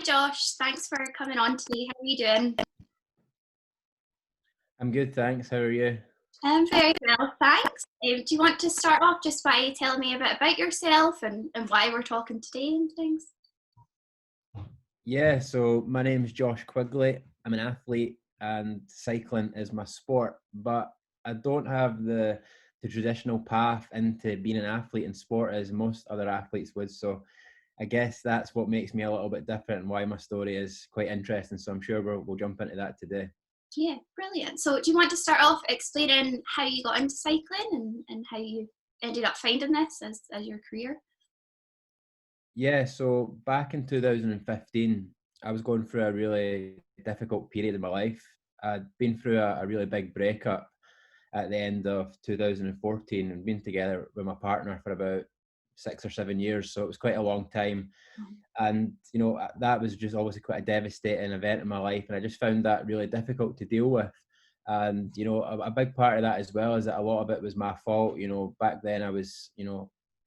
Josh. Thanks for coming on today. How are you doing? I'm good, thanks. How are you? I'm very well, thanks. Do you want to start off just by telling me a bit about yourself and why we're talking today and things? Yeah, so my name's Josh Quigley. I'm an athlete and cycling is my sport, but I don't have the traditional path into being an athlete in sport as most other athletes would. So I guess that's what makes me a little bit different and why my story is quite interesting. So I'm sure we'll jump into that today. Yeah, brilliant. So do you want to start off explaining how you got into cycling and how you ended up finding this as your career? Yeah, so back in 2015, I was going through a really difficult period in my life. I'd been through a really big breakup at the end of 2014 and been together with my partner for about 6 or 7 years. So it was quite a long time. And, that was just obviously quite a devastating event in my life. And I just found that really difficult to deal with. And, a big part of that as well is that a lot of it was my fault. Back then I was,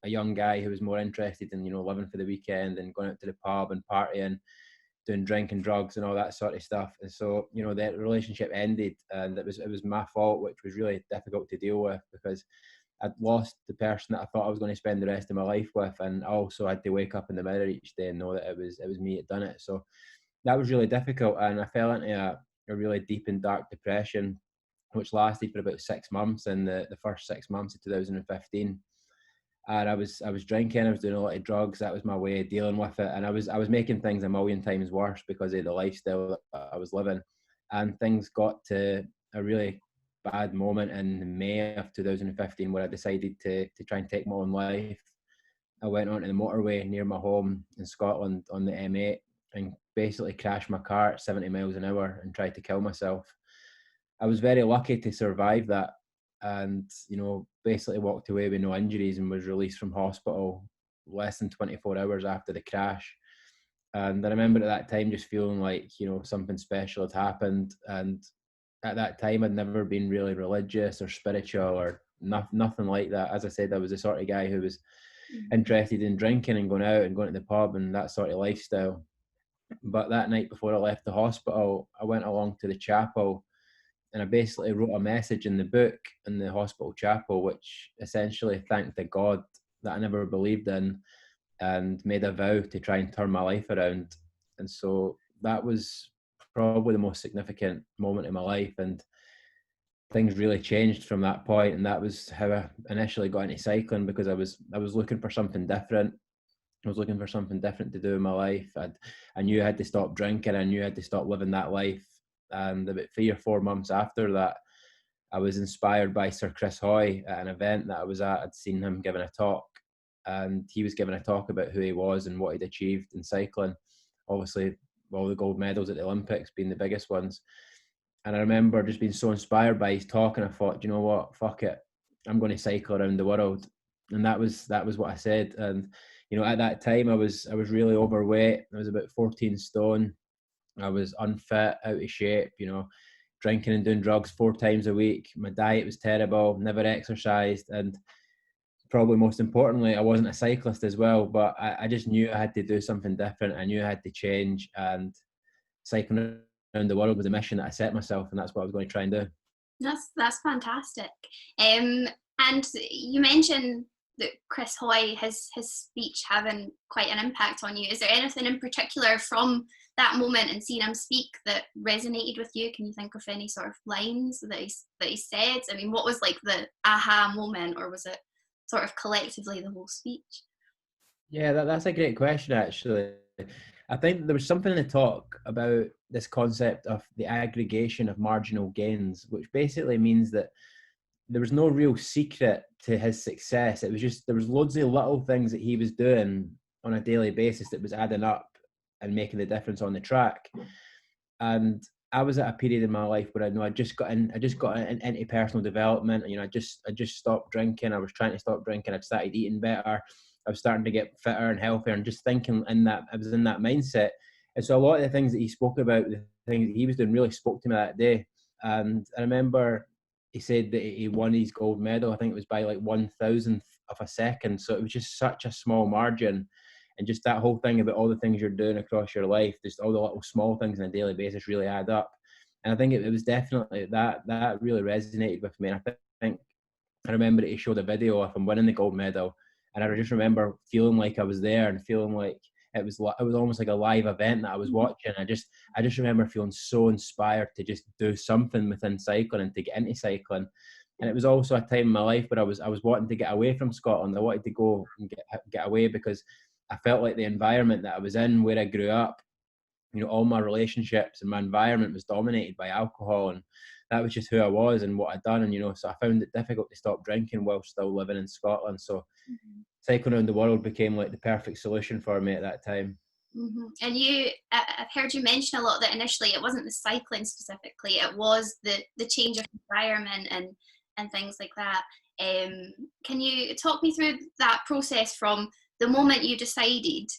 a young guy who was more interested in, living for the weekend and going out to the pub and partying, doing drinking, drugs and all that sort of stuff. And so, that relationship ended and it was my fault, which was really difficult to deal with because I'd lost the person that I thought I was going to spend the rest of my life with. And I also had to wake up in the mirror each day and know that it was me that done it. So that was really difficult. And I fell into a really deep and dark depression, which lasted for about 6 months in the first 6 months of 2015. And I was drinking, I was doing a lot of drugs. That was my way of dealing with it. And I was making things a million times worse because of the lifestyle that I was living. And things got to a really bad moment in May of 2015 where I decided to try and take my own life. I went onto the motorway near my home in Scotland on the M8 and basically crashed my car at 70 miles an hour and tried to kill myself. I was very lucky to survive that and, basically walked away with no injuries and was released from hospital less than 24 hours after the crash. And I remember at that time just feeling like, something special had happened. And at that time, I'd never been really religious or spiritual or nothing like that. As I said, I was the sort of guy who was interested in drinking and going out and going to the pub and that sort of lifestyle. But that night before I left the hospital, I went along to the chapel and I basically wrote a message in the book in the hospital chapel, which essentially thanked the God that I never believed in and made a vow to try and turn my life around. And so that was probably the most significant moment in my life. And things really changed from that point. And that was how I initially got into cycling because I was looking for something different. I was looking for something different to do in my life. I knew I had to stop drinking. I knew I had to stop living that life. And about 3 or 4 months after that, I was inspired by Sir Chris Hoy at an event that I was at. I'd seen him giving a talk, and he was giving a talk about who he was and what he'd achieved in cycling. Obviously, all the gold medals at the Olympics being the biggest ones. And I remember just being so inspired by his talk, and I thought, you know what, fuck it, I'm going to cycle around the world. And that was what I said. And at that time, I was really overweight. I was about 14 stone. I was unfit, out of shape, drinking and doing drugs 4 times a week. My diet was terrible, never exercised. And probably most importantly, I wasn't a cyclist as well, but I just knew I had to do something different. I knew I had to change, and cycling around the world was a mission that I set myself, and that's what I was going to try and do. That's fantastic. And you mentioned that Chris Hoy, his speech having quite an impact on you. Is there anything in particular from that moment and seeing him speak that resonated with you? Can you think of any sort of lines that he said? I mean, what was like the aha moment, or was it sort of collectively the whole speech? Yeah, that's a great question, actually. I think there was something in the talk about this concept of the aggregation of marginal gains, which basically means that there was no real secret to his success. It was just, there was loads of little things that he was doing on a daily basis that was adding up and making the difference on the track. And I was at a period in my life where I just got into personal development. I just stopped drinking. I was trying to stop drinking. I'd started eating better. I was starting to get fitter and healthier, and just thinking I was in that mindset. And so a lot of the things that he spoke about, the things that he was doing, really spoke to me that day. And I remember he said that he won his gold medal. I think it was by like 1,000th of a second. So it was just such a small margin. And just that whole thing about all the things you're doing across your life, just all the little small things on a daily basis really add up. And I think it was definitely that really resonated with me. And think I remember he showed a video of him winning the gold medal, and I just remember feeling like I was there and feeling like it was almost like a live event that I was watching. I just remember feeling so inspired to just do something within cycling and to get into cycling. And it was also a time in my life where I was wanting to get away from Scotland. I wanted to go and get away because I felt like the environment that I was in, where I grew up, all my relationships and my environment was dominated by alcohol, and that was just who I was and what I'd done. And so I found it difficult to stop drinking while still living in Scotland. So cycling around the world became like the perfect solution for me at that time. And I've heard you mention a lot that initially it wasn't the cycling specifically, it was the change of environment and things like that. Can you talk me through that process from the moment you decided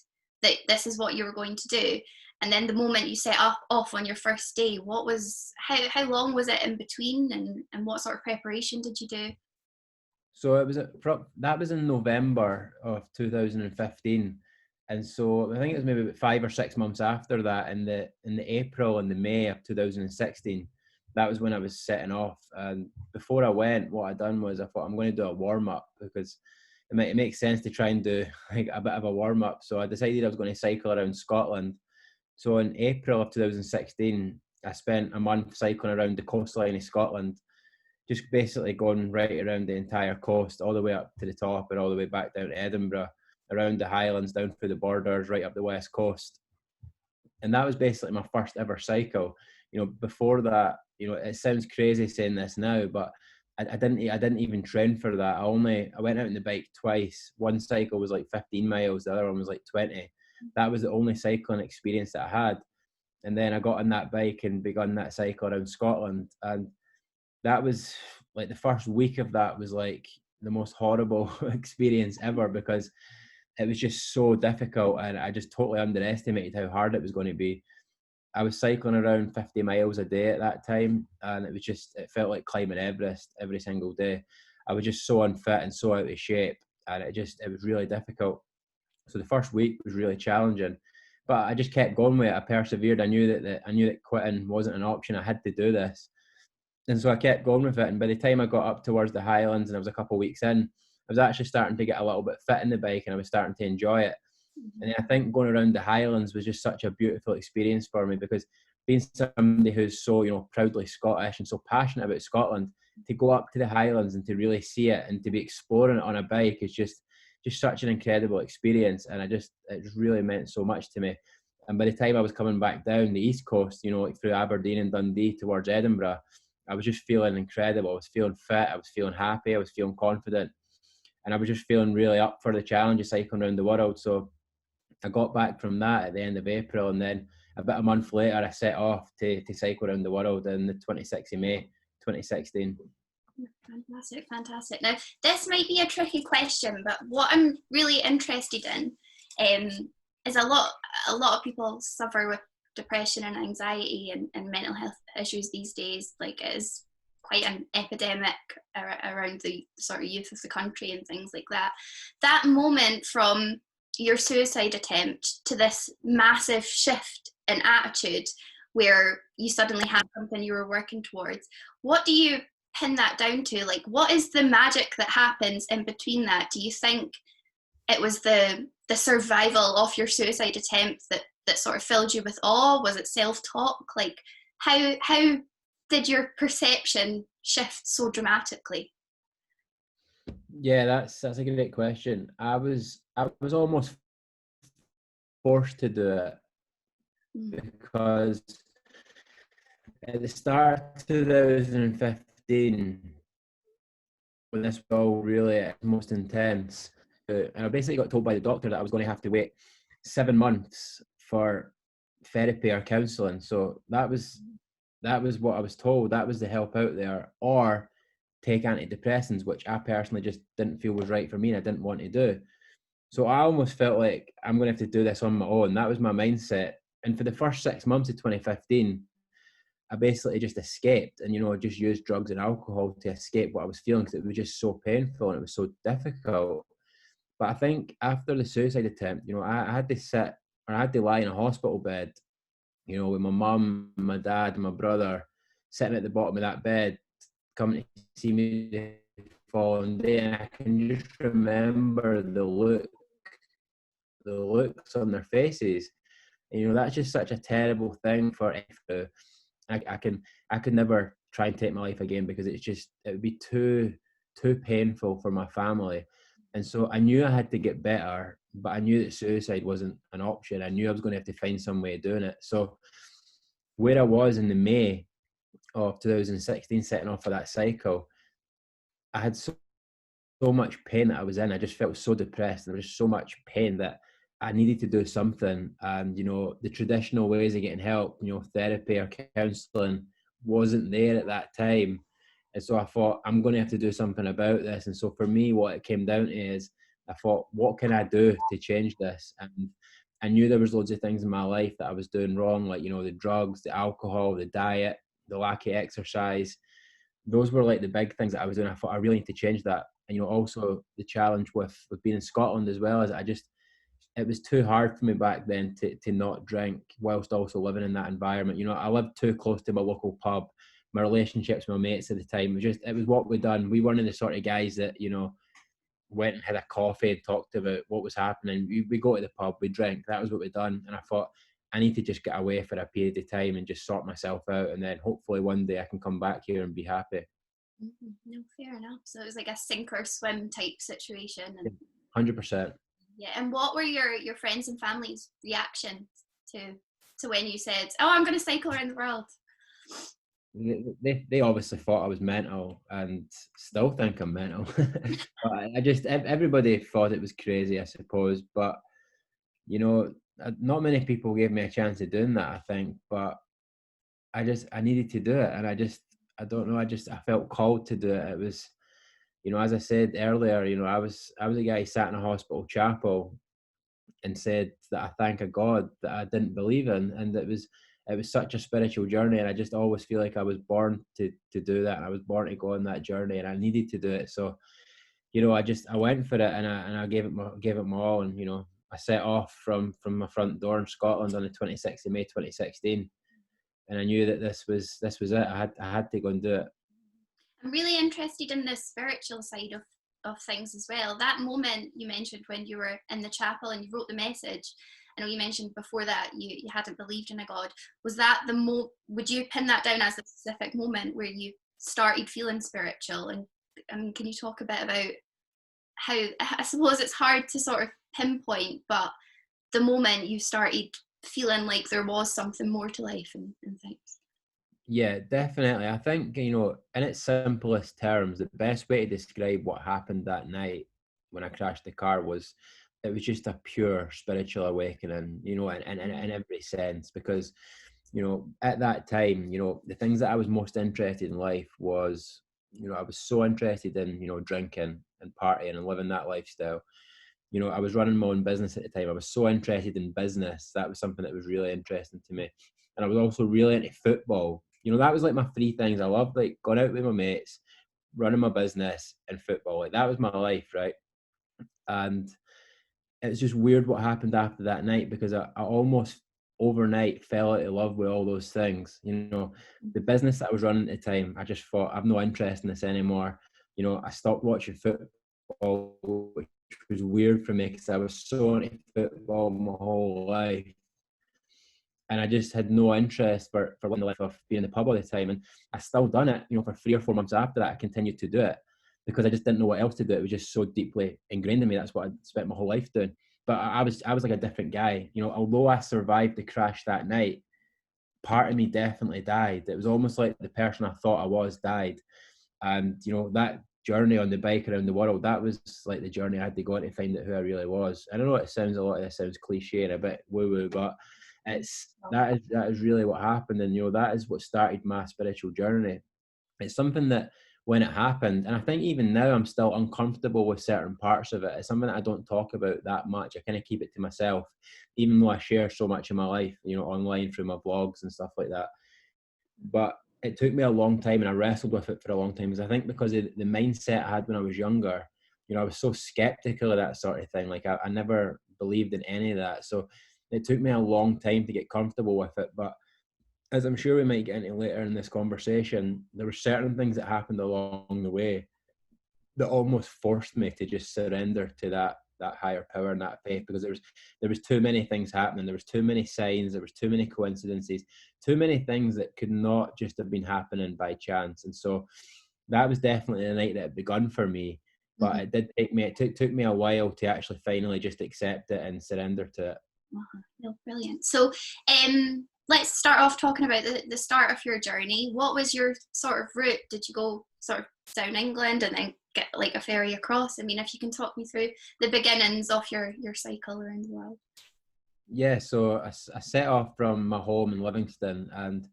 that this is what you were going to do, and then the moment you set off on your first day? How long was it in between, and what sort of preparation did you do? So that was in November of 2015, and so I think it was maybe about 5 or 6 months after that, in the April and the May of 2016. That was when I was setting off. And before I went, what I done was I thought I'm going to do a warm up, because it makes sense to try and do like a bit of a warm up. So I decided I was going to cycle around Scotland. So in April of 2016, I spent a month cycling around the coastline of Scotland, just basically going right around the entire coast, all the way up to the top and all the way back down to Edinburgh, around the Highlands, down through the borders, right up the west coast. And that was basically my first ever cycle. Before that, it sounds crazy saying this now, but I didn't even train for that. I went out on the bike twice. One cycle was like 15 miles, the other one was like 20. That was the only cycling experience that I had. And then I got on that bike and begun that cycle around Scotland. And that was like, the first week of that was like the most horrible experience ever, because it was just so difficult, and I just totally underestimated how hard it was going to be. I was cycling around 50 miles a day at that time, and it felt like climbing Everest every single day. I was just so unfit and so out of shape, and it was really difficult. So the first week was really challenging, but I just kept going with it. I persevered. I knew that quitting wasn't an option. I had to do this. And so I kept going with it. And by the time I got up towards the Highlands and I was a couple of weeks in, I was actually starting to get a little bit fit in the bike, and I was starting to enjoy it. And then I think going around the Highlands was just such a beautiful experience for me, because being somebody who's so, proudly Scottish and so passionate about Scotland, to go up to the Highlands and to really see it and to be exploring it on a bike is just such an incredible experience. And it just really meant so much to me. And by the time I was coming back down the East Coast, like through Aberdeen and Dundee towards Edinburgh, I was just feeling incredible. I was feeling fit. I was feeling happy. I was feeling confident. And I was just feeling really up for the challenge of cycling around the world. So I got back from that at the end of April, and then about a month later, I set off to cycle around the world on the 26th of May, 2016. Fantastic. Now, this might be a tricky question, but what I'm really interested in is a lot of people suffer with depression and anxiety and mental health issues these days. Like, it is quite an epidemic around the sort of youth of the country and things like that. That moment from your suicide attempt to this massive shift in attitude, where you suddenly had something you were working towards, what do you pin that down to? Like, what is the magic that happens in between that? Do you think it was the survival of your suicide attempt that sort of filled you with awe? Was it self-talk? Like, how did your perception shift so dramatically? Yeah, that's a great question. I was almost forced to do it, because at the start of 2015, when this was all really at its most intense, and I basically got told by the doctor that I was going to have to wait 7 months for therapy or counselling. So that was what I was told. That was the help out there, or take antidepressants, which I personally just didn't feel was right for me and I didn't want to do. So I almost felt like I'm going to have to do this on my own. That was my mindset. And for the first 6 months of 2015, I basically just escaped and, just used drugs and alcohol to escape what I was feeling, because it was just so painful and it was so difficult. But I think after the suicide attempt, I had to sit, or I had to lie in a hospital bed, with my mum, my dad, and my brother sitting at the bottom of that bed, coming to see me the following day. And I can just remember the looks on their faces. And, that's just such a terrible thing for to. I could never try and take my life again, because it would be too painful for my family. And so I knew I had to get better, but I knew that suicide wasn't an option. I knew I was going to have to find some way of doing it. So where I was in the May of 2016, setting off for that cycle, I had so much pain that I was in. I just felt so depressed. There was so much pain that I needed to do something. And, the traditional ways of getting help, therapy or counseling wasn't there at that time. And so I thought, I'm going to have to do something about this. And so for me, what it came down to is, I thought, what can I do to change this? And I knew there was loads of things in my life that I was doing wrong, like, the drugs, the alcohol, the diet, the lack of exercise. Those were like the big things that I was doing. I thought, I really need to change that. And, also the challenge with being in Scotland as well, is it was too hard for me back then to not drink whilst also living in that environment. I lived too close to my local pub. My relationships with my mates at the time it was what we'd done. We weren't the sort of guys that, went and had a coffee and talked about what was happening. We go to the pub, we drink. That was what we'd done. And I thought, I need to just get away for a period of time and just sort myself out. And then hopefully one day I can come back here and be happy. No, fair enough. So it was like a sink or swim type situation. And 100%. Yeah. And what were your friends and family's reaction to when you said, "Oh, I'm going to cycle around the world"? They obviously thought I was mental, and still think I'm mental. But everybody thought it was crazy, I suppose. But not many people gave me a chance of doing that, I think. But I needed to do it, and I don't know, I felt called to do it. It was, as I said earlier, I was a guy who sat in a hospital chapel and said that I thank a God that I didn't believe in, and it was such a spiritual journey, and I just always feel like I was born to do that, and I was born to go on that journey, and I needed to do it. So, I went for it, and I gave it my all, and I set off from my front door in Scotland on the 26th of May 2016, and I knew that this was it. I had to go and do it. I'm really interested in the spiritual side of things as well. That moment you mentioned when you were in the chapel and you wrote the message, I know you mentioned before that you hadn't believed in a God. Was that would you pin that down as a specific moment where you started feeling spiritual? And can you talk a bit about how, I suppose it's hard to sort of pinpoint, but the moment you started feeling like there was something more to life and things? Yeah, definitely. I think, in its simplest terms, the best way to describe what happened that night when I crashed the car was, it was just a pure spiritual awakening, in every sense. Because, at that time, the things that I was most interested in life was, I was so interested in, drinking and partying and living that lifestyle. I was running my own business at the time. I was so interested in business. That was something that was really interesting to me. And I was also really into football. That was like my three things. I loved like going out with my mates, running my business, and football. Like that was my life, right? And it's just weird what happened after that night, because I almost overnight fell out of love with all those things. The business that I was running at the time, I just thought, I've no interest in this anymore. I stopped watching football, which was weird for me because I was so into football my whole life. And I just had no interest for the life of being in the pub all the time. And I still done it, for 3 or 4 months after that. I continued to do it because I just didn't know what else to do. It was just so deeply ingrained in me. That's what I spent my whole life doing. But I was like a different guy. Although I survived the crash that night, part of me definitely died. It was almost like the person I thought I was died. And, that journey on the bike around the world, that was like the journey I had to go on to find out who I really was. I don't know, a lot of this sounds cliche and a bit woo-woo, but that is really what happened. And, that is what started my spiritual journey. It's something that when it happened, and I think even now I'm still uncomfortable with certain parts of it. It's something that I don't talk about that much. I kind of keep it to myself, even though I share so much of my life, online through my blogs and stuff like that. But it took me a long time, and I wrestled with it for a long time, because I think because of the mindset I had when I was younger, you know, I was so skeptical of that sort of thing. Like I never believed in any of that. So it took me a long time to get comfortable with it. But as I'm sure we might get into later in this conversation, there were certain things that happened along the way that almost forced me to just surrender to that higher power and that faith, because there was too many things happening. There was too many signs. There was too many coincidences. Too many things that could not just have been happening by chance. And so that was definitely the night that it begun for me. But it did take me. It took me a while to actually finally just accept it and surrender to it. No, brilliant. So, let's start off talking about the start of your journey. What was your sort of route? Did you go sort of down England and then get like a ferry across? I mean, if you can talk me through the beginnings of your cycle around the world. Yeah, so I set off from my home in Livingston, and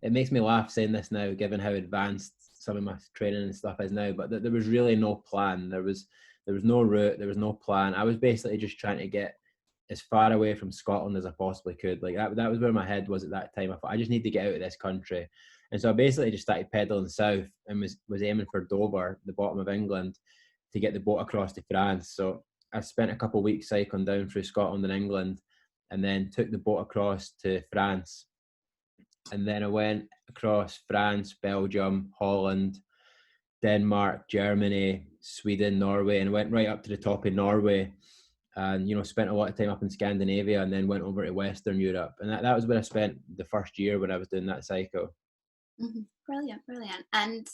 it makes me laugh saying this now, given how advanced some of my training and stuff is now. But there was really no plan. There was no route. There was no plan. I was basically just trying to get as far away from Scotland as I possibly could. Like that was where my head was at that time. I thought I just need to get out of this country, and so I basically just started pedaling south and was aiming for Dover, the bottom of England, to get the boat across to France. So I spent a couple of weeks cycling down through Scotland and England, and then took the boat across to France. And then I went across France, Belgium, Holland, Denmark, Germany, Sweden, Norway, and went right up to the top of Norway. And, you know, spent a lot of time up in Scandinavia, and then went over to Western Europe. And that was where I spent the first year when I was doing that cycle. Brilliant. And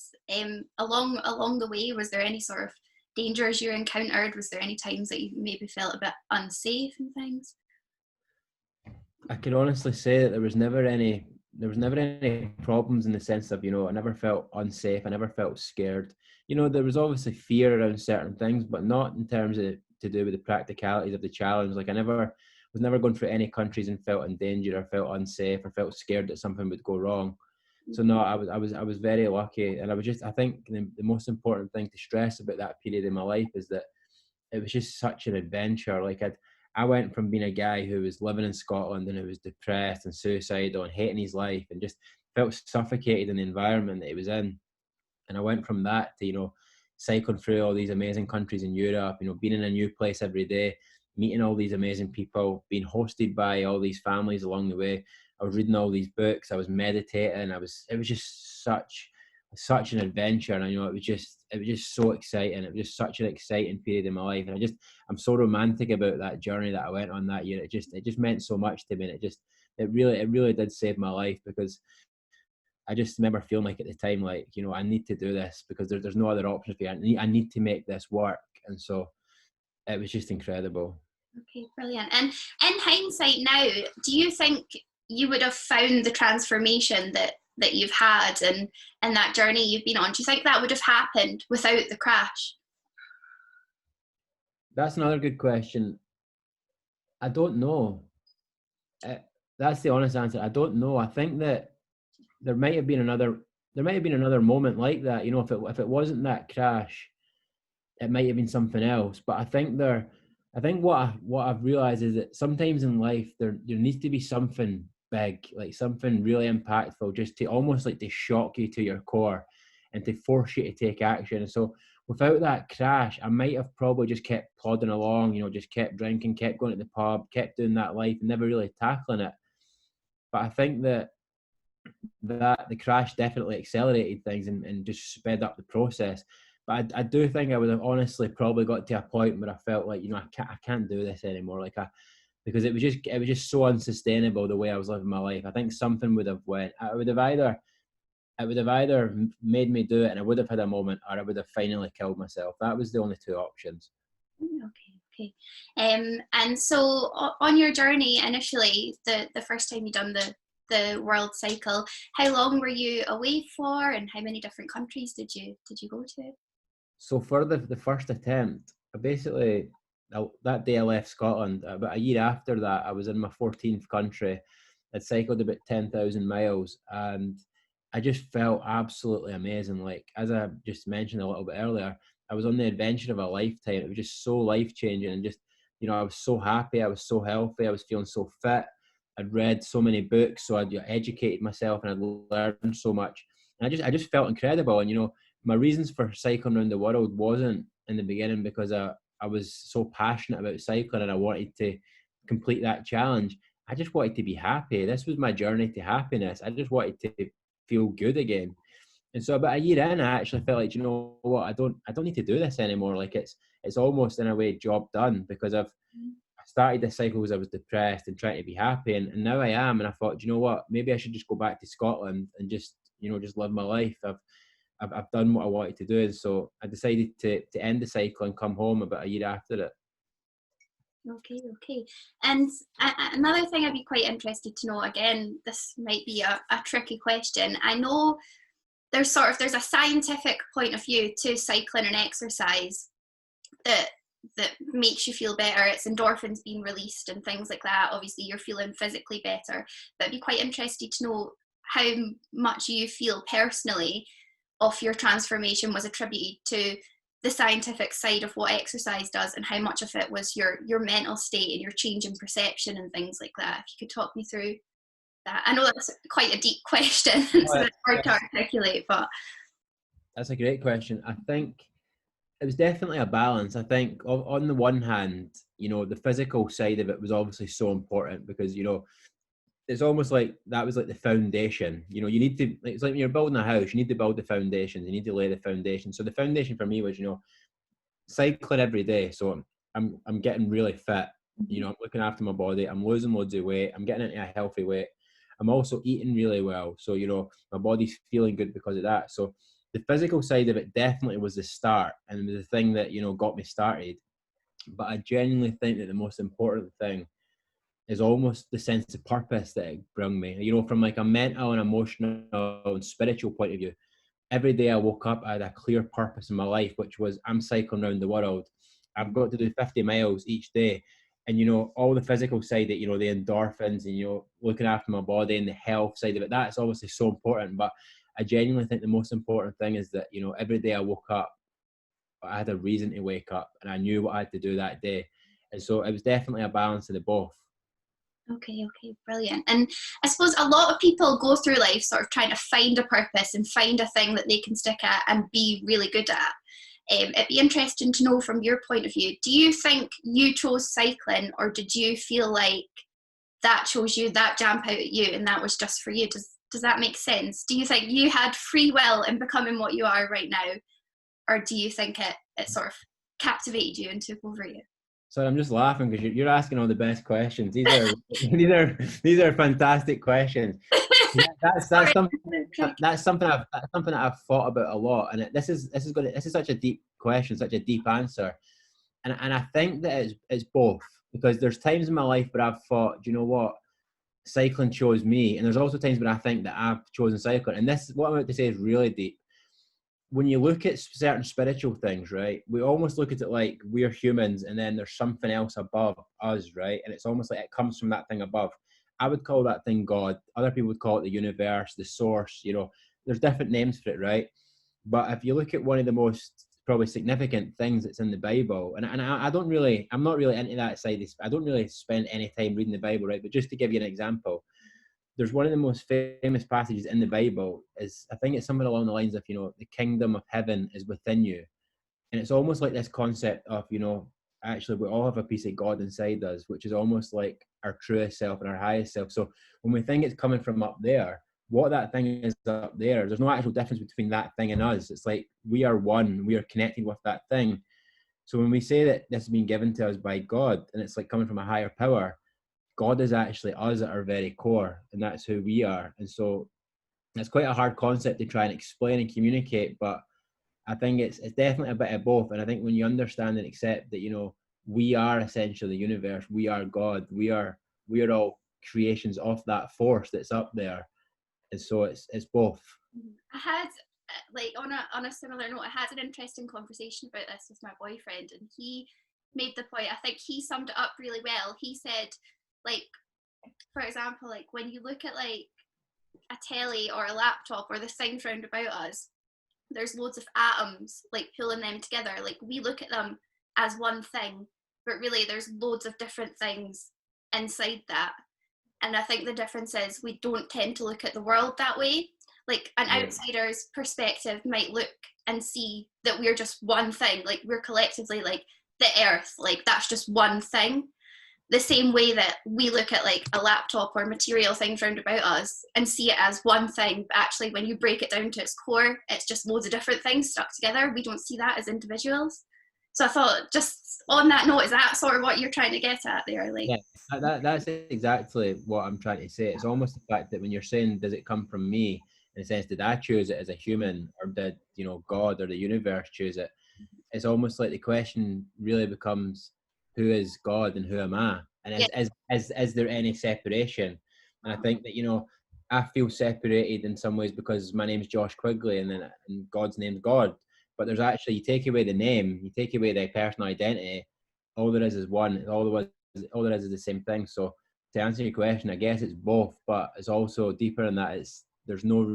along the way, was there any sort of dangers you encountered? Was there any times that you maybe felt a bit unsafe and things? I can honestly say that there was never any problems, in the sense of, you know, I never felt unsafe. I never felt scared. You know, there was obviously fear around certain things, but not in terms of to do with the practicalities of the challenge. Like I was never going through any countries and felt in danger or felt unsafe or felt scared that something would go wrong. So no, I was very lucky. And I think the most important thing to stress about that period in my life is that it was just such an adventure. Like I went from being a guy who was living in Scotland and who was depressed and suicidal and hating his life and just felt suffocated in the environment that he was in. And I went from that to, you know, cycling through all these amazing countries in Europe, you know, being in a new place every day, meeting all these amazing people, being hosted by all these families along the way. I was reading all these books, I was meditating, it was just such an adventure. And it was just so exciting. It was just such an exciting period in my life. And I'm so romantic about that journey that I went on that year. It just meant so much to me. And it really did save my life, because I just remember feeling like at the time, like, you know, I need to do this because there's no other option for me. I need to make this work. And so it was just incredible. Okay, brilliant. And in hindsight now, do you think you would have found the transformation that you've had and that journey you've been on? Do you think that would have happened without the crash? That's another good question. I don't know. That's the honest answer. I don't know. I think that there might have been another moment like that. You know, if it wasn't that crash, it might have been something else. But I think what I've realized is that sometimes in life there needs to be something big, like something really impactful, just to almost like to shock you to your core and to force you to take action. And so without that crash, I might have probably just kept plodding along, you know, just kept drinking, kept going to the pub, kept doing that life and never really tackling it. But I think that the crash definitely accelerated things and just sped up the process. But I do think I would have honestly probably got to a point where I felt like, you know, I can't do this anymore. Because it was just so unsustainable the way I was living my life. I think something would have went. It would have either made me do it and I would have had a moment, or I would have finally killed myself. That was the only two options. Okay. And so on your journey initially, the first time you done the world cycle, how long were you away for, and how many different countries did you go to? So for the first attempt, that day I left Scotland. About a year after that, I was in my 14th country. I'd cycled about 10,000 miles, and I just felt absolutely amazing. Like, as I just mentioned a little bit earlier, I was on the adventure of a lifetime. It was just so life-changing, and just, you know, I was so happy, I was so healthy, I was feeling so fit. I'd read so many books, so I'd educated myself and I'd learned so much. And I just felt incredible. And, you know, my reasons for cycling around the world wasn't in the beginning because I was so passionate about cycling and I wanted to complete that challenge. I just wanted to be happy. This was my journey to happiness. I just wanted to feel good again. And so about a year in, I actually felt like, you know what, I don't need to do this anymore. Like it's almost in a way job done, because I started this cycle because I was depressed and trying to be happy, and now I am. And I thought, you know what, maybe I should just go back to Scotland and just, you know, just live my life. I've done what I wanted to do, and so I decided to end the cycle and come home about a year after it. Okay. And another thing I'd be quite interested to know, again, this might be a tricky question. I know there's a scientific point of view to cycling and exercise that makes you feel better. It's endorphins being released and things like that. Obviously you're feeling physically better, but I'd be quite interested to know how much you feel personally of your transformation was attributed to the scientific side of what exercise does, and how much of it was your mental state and your change in perception and things like that. If you could talk me through that. I know that's quite a deep question. It's a bit hard to articulate, but that's a great question. I think it was definitely a balance. I think on the one hand, you know, the physical side of it was obviously so important because, you know, it's almost like that was like the foundation. You know, you need to, it's like when you're building a house, you need to build the foundations, you need to lay the foundation. So the foundation for me was, you know, cycling every day. So I'm getting really fit. You know, I'm looking after my body. I'm losing loads of weight. I'm getting into a healthy weight. I'm also eating really well. So, you know, my body's feeling good because of that. So the physical side of it definitely was the start and the thing that, you know, got me started. But I genuinely think that the most important thing is almost the sense of purpose that it brought me. You know, from like a mental and emotional and spiritual point of view, every day I woke up, I had a clear purpose in my life, which was I'm cycling around the world. I've got to do 50 miles each day. And, you know, all the physical side, that, you know, the endorphins and, you know, looking after my body and the health side of it, that's obviously so important. But I genuinely think the most important thing is that, you know, every day I woke up, I had a reason to wake up and I knew what I had to do that day. And so it was definitely a balance of the both. Okay, brilliant. And I suppose a lot of people go through life sort of trying to find a purpose and find a thing that they can stick at and be really good at. It'd be interesting to know from your point of view, do you think you chose cycling, or did you feel like that chose you, that jump out at you, and that was just for you? Does that make sense? Do you think you had free will in becoming what you are right now, or do you think it sort of captivated you and took over you? So I'm just laughing because you're asking all the best questions. These are these are fantastic questions. Yeah, Sorry. that's something that I've thought about a lot, and this is such a deep question, such a deep answer, and I think that it's both, because there's times in my life where I've thought, do you know what, cycling chose me, and there's also times when I think that I've chosen cycling, and this, what I'm about to say, is really deep. When you look at certain spiritual things, right, we almost look at it like we're humans and then there's something else above us, right? And it's almost like it comes from that thing above. I would call that thing God. Other people would call it the universe, the source, you know, there's different names for it, right? But if you look at one of the most probably significant things that's in the Bible, and I don't really, I'm not really into that side. I don't really spend any time reading the Bible, right? But just to give you an example, there's one of the most famous passages in the Bible is, I think it's something along the lines of, you know, the kingdom of heaven is within you. And it's almost like this concept of, you know, actually we all have a piece of God inside us, which is almost like our truest self and our highest self. So when we think it's coming from up there, what that thing is up there, there's no actual difference between that thing and us. It's like we are one, we are connected with that thing. So when we say that this has been given to us by God and it's like coming from a higher power, God is actually us at our very core, and that's who we are. And so it's quite a hard concept to try and explain and communicate, but I think it's definitely a bit of both. And I think when you understand and accept that, you know, we are essentially the universe, we are God, we are all creations of that force that's up there. And so it's both. I had, like, on a similar note, I had an interesting conversation about this with my boyfriend, and he made the point, I think he summed it up really well. He said, like, for example, like when you look at like a telly or a laptop or the things round about us, there's loads of atoms like pulling them together. Like we look at them as one thing, but really there's loads of different things inside that. And I think the difference is we don't tend to look at the world that way. like an Yeah. outsider's perspective might look and see that we're just one thing, like we're collectively like the earth, like that's just one thing. The same way that we look at like a laptop or material things round about us and see it as one thing, but actually when you break it down to its core, it's just loads of different things stuck together. We don't see that as individuals. So I thought, just on that note, is that sort of what you're trying to get at there? Like, Yeah, that's exactly what I'm trying to say. It's almost the fact that when you're saying, does it come from me? In a sense, did I choose it as a human, or did, you know, God or the universe choose it? It's almost like the question really becomes, who is God and who am I? And yeah, is there any separation? And I think that, you know, I feel separated in some ways because my name's Josh Quigley, and God's name's God. But there's actually, you take away the name, you take away the personal identity, all there is one. All there is the same thing. So to answer your question, I guess it's both, but it's also deeper in that there's no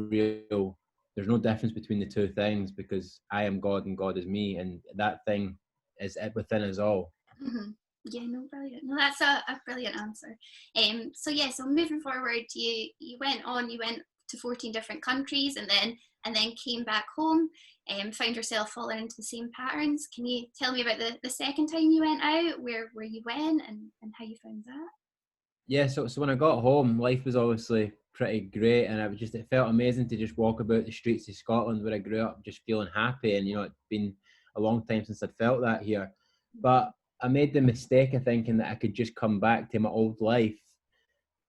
difference between the two things, because I am God and God is me, and that thing is within us all. mm-hmm. Yeah, no, brilliant. No, that's a brilliant answer. So yeah, so moving forward, you went to 14 different countries, and then came back home and found yourself falling into the same patterns. Can you tell me about the second time you went out, where you went, and how you found that? Yeah, so when I got home, life was obviously pretty great, and it felt amazing to just walk about the streets of Scotland where I grew up, just feeling happy. And you know, it's been a long time since I'd felt that here. But I made the mistake of thinking that I could just come back to my old life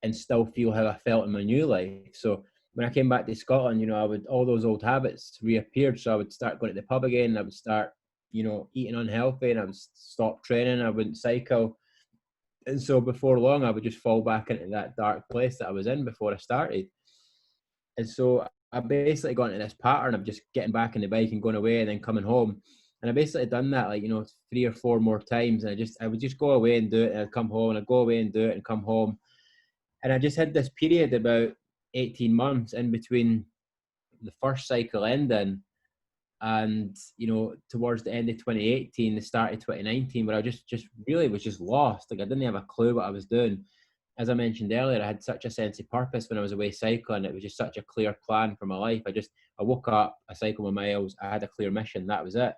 and still feel how I felt in my new life. So when I came back to Scotland, you know, all those old habits reappeared. So I would start going to the pub again. I would start, you know, eating unhealthy, and I would stop training. I wouldn't cycle. And so before long, I would just fall back into that dark place that I was in before I started. And so I basically got into this pattern of just getting back on the bike and going away and then coming home. And I basically done that, like, you know, 3 or 4 more times. And I would just go away and do it, and I'd come home, and I'd go away and do it and come home. And I just had this period about 18 months in between the first cycle ending and, you know, towards the end of 2018, the start of 2019, where I just really was just lost. Like, I didn't have a clue what I was doing. As I mentioned earlier, I had such a sense of purpose when I was away cycling. It was just such a clear plan for my life. I woke up, I cycled my miles, I had a clear mission, that was it.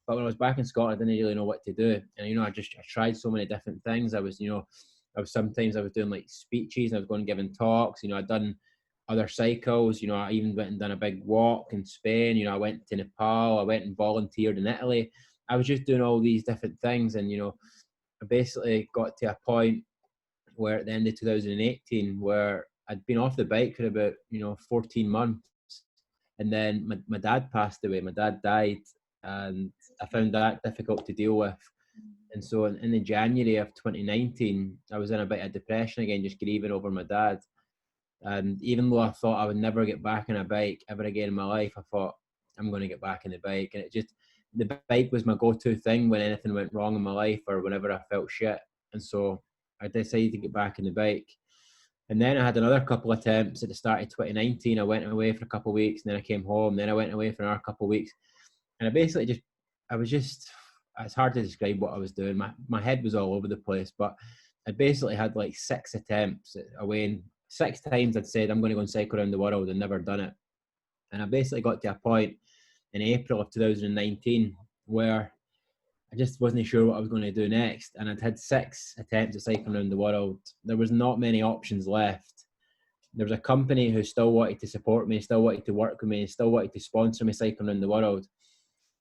But when I was back in Scotland, I didn't really know what to do. And, you know, I tried so many different things. I was sometimes I was doing like speeches, and I was going and giving talks. You know, I'd done other cycles. You know, I even went and done a big walk in Spain. You know, I went to Nepal. I went and volunteered in Italy. I was just doing all these different things. And, you know, I basically got to a point where at the end of 2018, where I'd been off the bike for about, you know, 14 months. And then my dad passed away. My dad died, and I found that difficult to deal with. And so in the January of 2019, I was in a bit of depression again, just grieving over my dad. And even though I thought I would never get back on a bike ever again in my life, I thought, I'm going to get back on the bike. And the bike was my go-to thing when anything went wrong in my life or whenever I felt shit. And so I decided to get back on the bike. And then I had another couple of attempts at the start of 2019. I went away for a couple of weeks, and then I came home. Then I went away for another couple of weeks. And it's hard to describe what I was doing. My head was all over the place, but I basically had like 6 attempts away, and 6 times I'd said I'm going to go and cycle around the world and never done it. And I basically got to a point in April of 2019 where I just wasn't sure what I was going to do next. And I'd had 6 attempts at cycling around the world. There was not many options left. There was a company who still wanted to support me, still wanted to work with me, still wanted to sponsor me cycling around the world.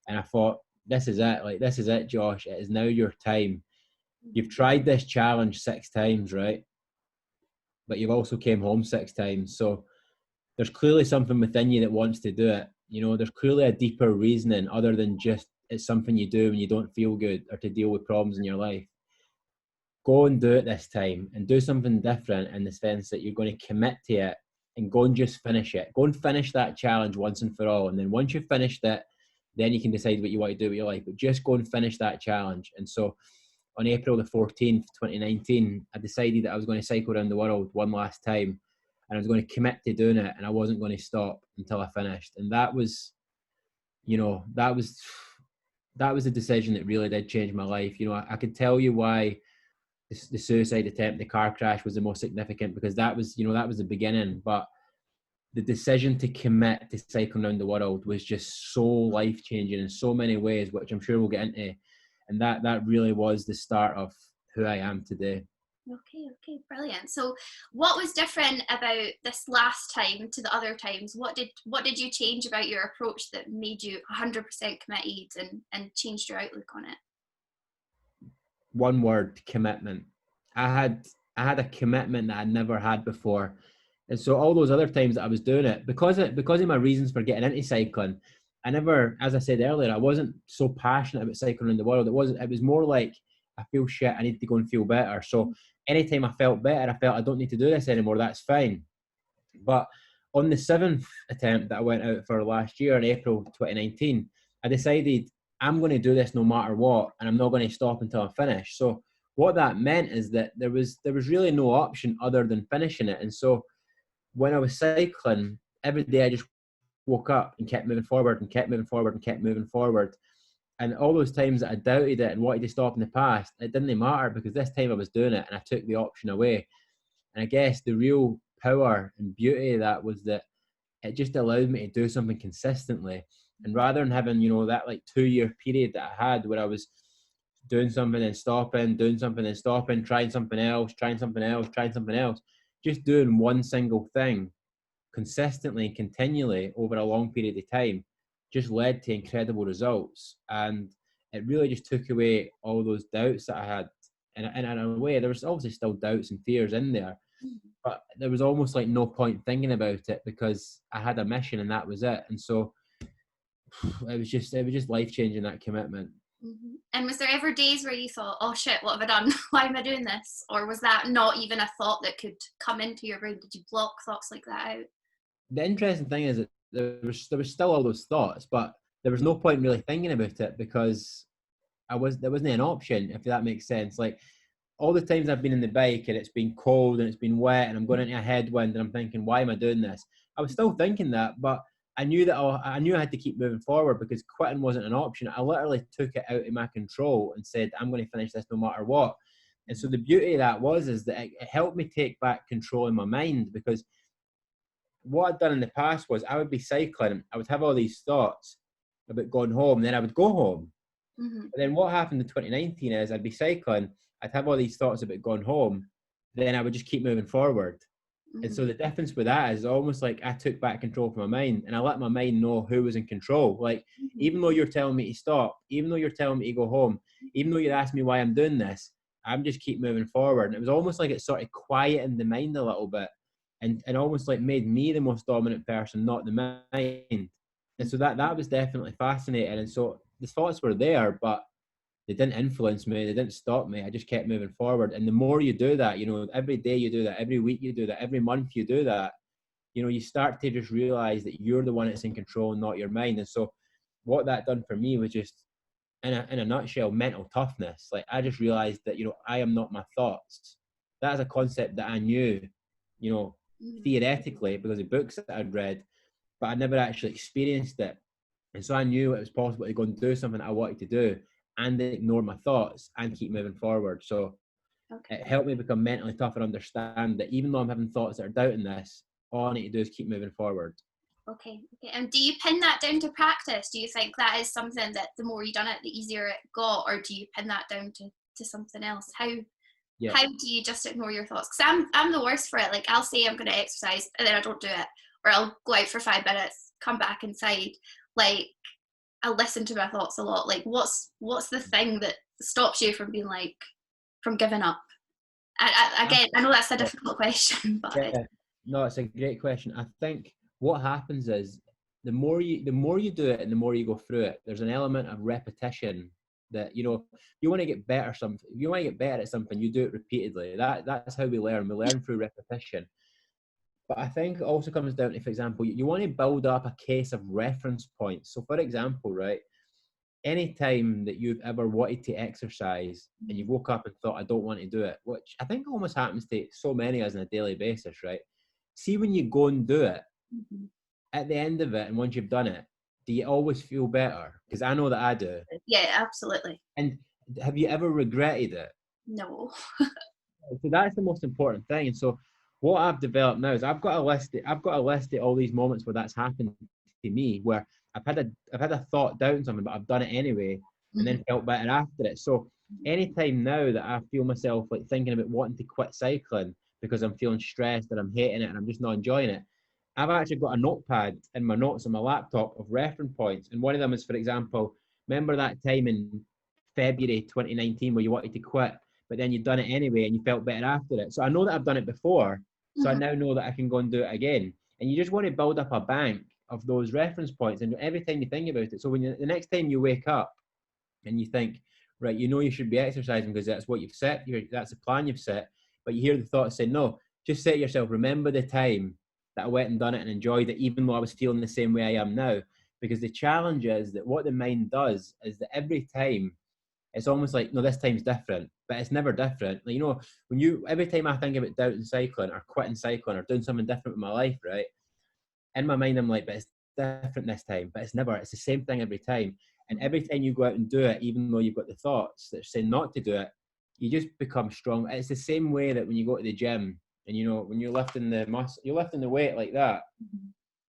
And I thought, this is it. Like, this is it, Josh. It is now your time. You've tried this challenge 6 times, right? But you've also came home 6 times. So there's clearly something within you that wants to do it. You know, there's clearly a deeper reasoning other than just it's something you do when you don't feel good or to deal with problems in your life. Go and do it this time, and do something different, in the sense that you're going to commit to it and go and just finish it. Go and finish that challenge once and for all. And then once you've finished it, then you can decide what you want to do with your life. But just go and finish that challenge. And so on April the 14th, 2019, I decided that I was going to cycle around the world one last time, and I was going to commit to doing it, and I wasn't going to stop until I finished. And that was, you know, that was a decision that really did change my life. You know, I could tell you why the suicide attempt, the car crash was the most significant, because that was, you know, that was the beginning. But the decision to commit to cycling around the world was just so life-changing in so many ways, which I'm sure we'll get into. And that really was the start of who I am today. Okay, brilliant. So what was different about this last time to the other times? What did you change about your approach that made you 100% committed and changed your outlook on it? One word: commitment. I had a commitment that I never had before. And so all those other times that I was doing it, because of my reasons for getting into cycling, I never, as I said earlier, I wasn't so passionate about cycling around the world. It was more like, I feel shit, I need to go and feel better. So anytime I felt better, I felt I don't need to do this anymore, that's fine. But on the 7th attempt that I went out for last year in April 2019, I decided I'm going to do this no matter what, and I'm not going to stop until I finish. So what that meant is that there was really no option other than finishing it. And so when I was cycling, every day I just woke up and kept moving forward and kept moving forward and kept moving forward. And all those times that I doubted it and wanted to stop in the past, it didn't matter, because this time I was doing it and I took the option away. And I guess the real power and beauty of that was that it just allowed me to do something consistently. And rather than having, that like 2-year period that I had where I was doing something and stopping, doing something and stopping, trying something else, trying something else, trying something else, just doing one single thing consistently and continually over a long period of time just led to incredible results. And it really just took away all those doubts that I had. And in a way, there was obviously still doubts and fears in there, but there was almost like no point thinking about it because I had a mission and that was it. And so it was just life-changing, that commitment. Mm-hmm. And was there ever days where you thought, oh shit, what have I done? Why am I doing this? Or was that not even a thought that could come into your brain? Did you block thoughts like that out? The interesting thing is that there was still all those thoughts, but there was no point really thinking about it because there wasn't an option, if that makes sense. Like all the times I've been in the bike and it's been cold and it's been wet and I'm going into a headwind and I'm thinking, why am I doing this? I was still thinking that, but I knew that I knew I had to keep moving forward because quitting wasn't an option. I literally took it out of my control and said, I'm going to finish this no matter what. And so the beauty of that is that it helped me take back control in my mind, because what I'd done in the past was I would be cycling, I would have all these thoughts about going home, then I would go home. Mm-hmm. But then what happened in 2019 is I'd be cycling, I'd have all these thoughts about going home, then I would just keep moving forward. Mm-hmm. And so the difference with that is almost like I took back control of my mind and I let my mind know who was in control. Like, Mm-hmm. even though you're telling me to stop, even though you're telling me to go home, even though you're asking me why I'm doing this, I'm just keep moving forward. And it was almost like it sort of quietened the mind a little bit and almost like made me the most dominant person, not the mind. And so that was definitely fascinating. And so the thoughts were there, but they didn't influence me. They didn't stop me. I just kept moving forward. And the more you do that, every day you do that, every week you do that, every month you do that, you start to just realize that you're the one that's in control, not your mind. And so what that done for me was just, in a nutshell, mental toughness. Like I just realized that, I am not my thoughts. That's a concept that I knew, theoretically because of books that I'd read, but I never actually experienced it. And so I knew it was possible to go and do something I wanted to do and ignore my thoughts and keep moving forward. So it helped me become mentally tough and understand that even though I'm having thoughts that are doubting this, all I need to do is keep moving forward. Okay. And do you pin that down to practice? Do you think that is something that the more you done it, the easier it got, or do you pin that down to something else? How do you just ignore your thoughts? Because I'm the worst for it. Like I'll say I'm going to exercise and then I don't do it, or I'll go out for 5 minutes, come back inside. Like I'll listen to my thoughts a lot. Like what's the thing that stops you from being like, from giving up? Again, I know that's a difficult question, but no, it's a great question. I think what happens is the more you do it and the more you go through it, there's an element of repetition that you want to get better something. If you want to get better at something, you do it repeatedly. That's how we learn. We learn through repetition. But I think it also comes down to, for example, you want to build up a case of reference points. So, for example, right, any time that you've ever wanted to exercise and you woke up and thought, I don't want to do it, which I think almost happens to so many of us on a daily basis, right? See, when you go and do it, at the end of it, and once you've done it, do you always feel better? Because I know that I do. Yeah, absolutely. And have you ever regretted it? No. So that's the most important thing. And so what I've developed now is I've got a list of all these moments where that's happened to me, where I've had a thought down something, but I've done it anyway, and then felt better after it. So anytime now that I feel myself like thinking about wanting to quit cycling because I'm feeling stressed and I'm hating it and I'm just not enjoying it, I've actually got a notepad in my notes on my laptop of reference points. And one of them is, for example, remember that time in February 2019 where you wanted to quit, but then you'd done it anyway and you felt better after it. So I know that I've done it before. So I now know that I can go and do it again. And you just want to build up a bank of those reference points. And every time you think about it, so when the next time you wake up and you think, right, you know you should be exercising because that's what you've set, that's the plan you've set, but you hear the thought saying, no, just say to yourself, remember the time that I went and done it and enjoyed it, even though I was feeling the same way I am now. Because the challenge is that what the mind does is that every time, it's almost like, no, this time's different, but it's never different. Like, you know, every time I think about doubting cycling or quitting cycling or doing something different with my life, right? In my mind, I'm like, but it's different this time, but it's the same thing every time. And every time you go out and do it, even though you've got the thoughts that say not to do it, you just become strong. It's the same way that when you go to the gym and, you know, when you're lifting the muscle, you're lifting the weight like that.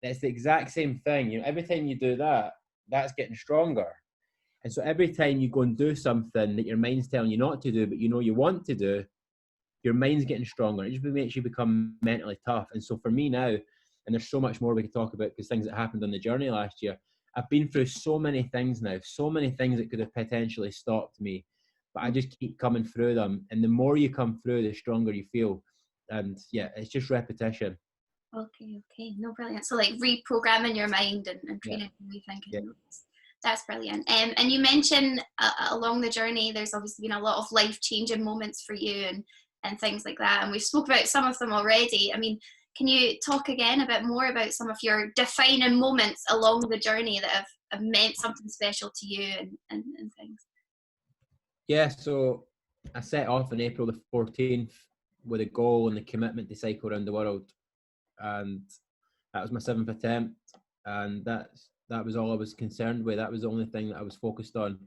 It's the exact same thing. You know, every time you do that, that's getting stronger. And so every time you go and do something that your mind's telling you not to do, but you know you want to do, your mind's getting stronger. It just makes you become mentally tough. And so for me now, and there's so much more we could talk about because things that happened on the journey last year, I've been through so many things now, so many things that could have potentially stopped me, but I just keep coming through them. And the more you come through, the stronger you feel. And yeah, it's just repetition. Okay, no, brilliant. So like reprogramming your mind and training and rethinking. Yeah. That's brilliant. And you mentioned along the journey, there's obviously been a lot of life-changing moments for you and things like that. And we've spoke about some of them already. I mean, can you talk again a bit more about some of your defining moments along the journey that have meant something special to you and things? Yeah, so I set off on April the 14th with a goal and the commitment to cycle around the world. And that was my 7th attempt. And that was all I was concerned with. That was the only thing that I was focused on.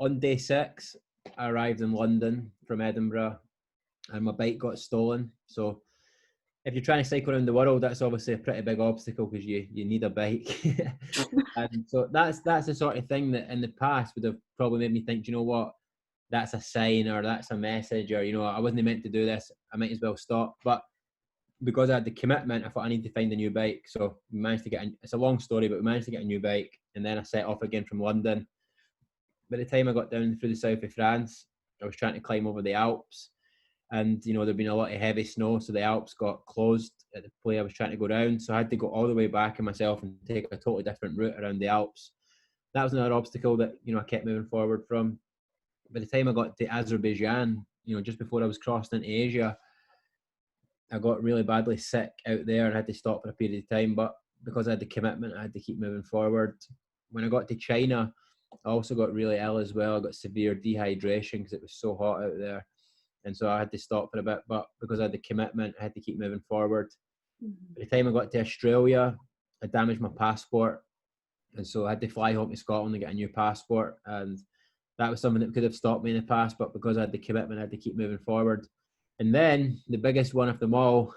On day 6, I arrived in London from Edinburgh and my bike got stolen. So if you're trying to cycle around the world, that's obviously a pretty big obstacle because you need a bike. And so that's the sort of thing that in the past would have probably made me think, you know what, that's a sign or that's a message, or, you know, I wasn't meant to do this, I might as well stop. But because I had the commitment, I thought I need to find a new bike. So we managed to it's a long story, but we managed to get a new bike. And then I set off again from London. By the time I got down through the south of France, I was trying to climb over the Alps. And, you know, there'd been a lot of heavy snow, so the Alps got closed at the place I was trying to go down. So I had to go all the way back in myself and take a totally different route around the Alps. That was another obstacle that, you know, I kept moving forward from. By the time I got to Azerbaijan, you know, just before I was crossing into Asia, I got really badly sick out there and had to stop for a period of time. But because I had the commitment, I had to keep moving forward. When I got to China, I also got really ill as well. I got severe dehydration because it was so hot out there. And so I had to stop for a bit, but because I had the commitment, I had to keep moving forward. By the time I got to Australia, I damaged my passport. And so I had to fly home to Scotland and get a new passport. And that was something that could have stopped me in the past, but because I had the commitment, I had to keep moving forward. And then the biggest one of them all,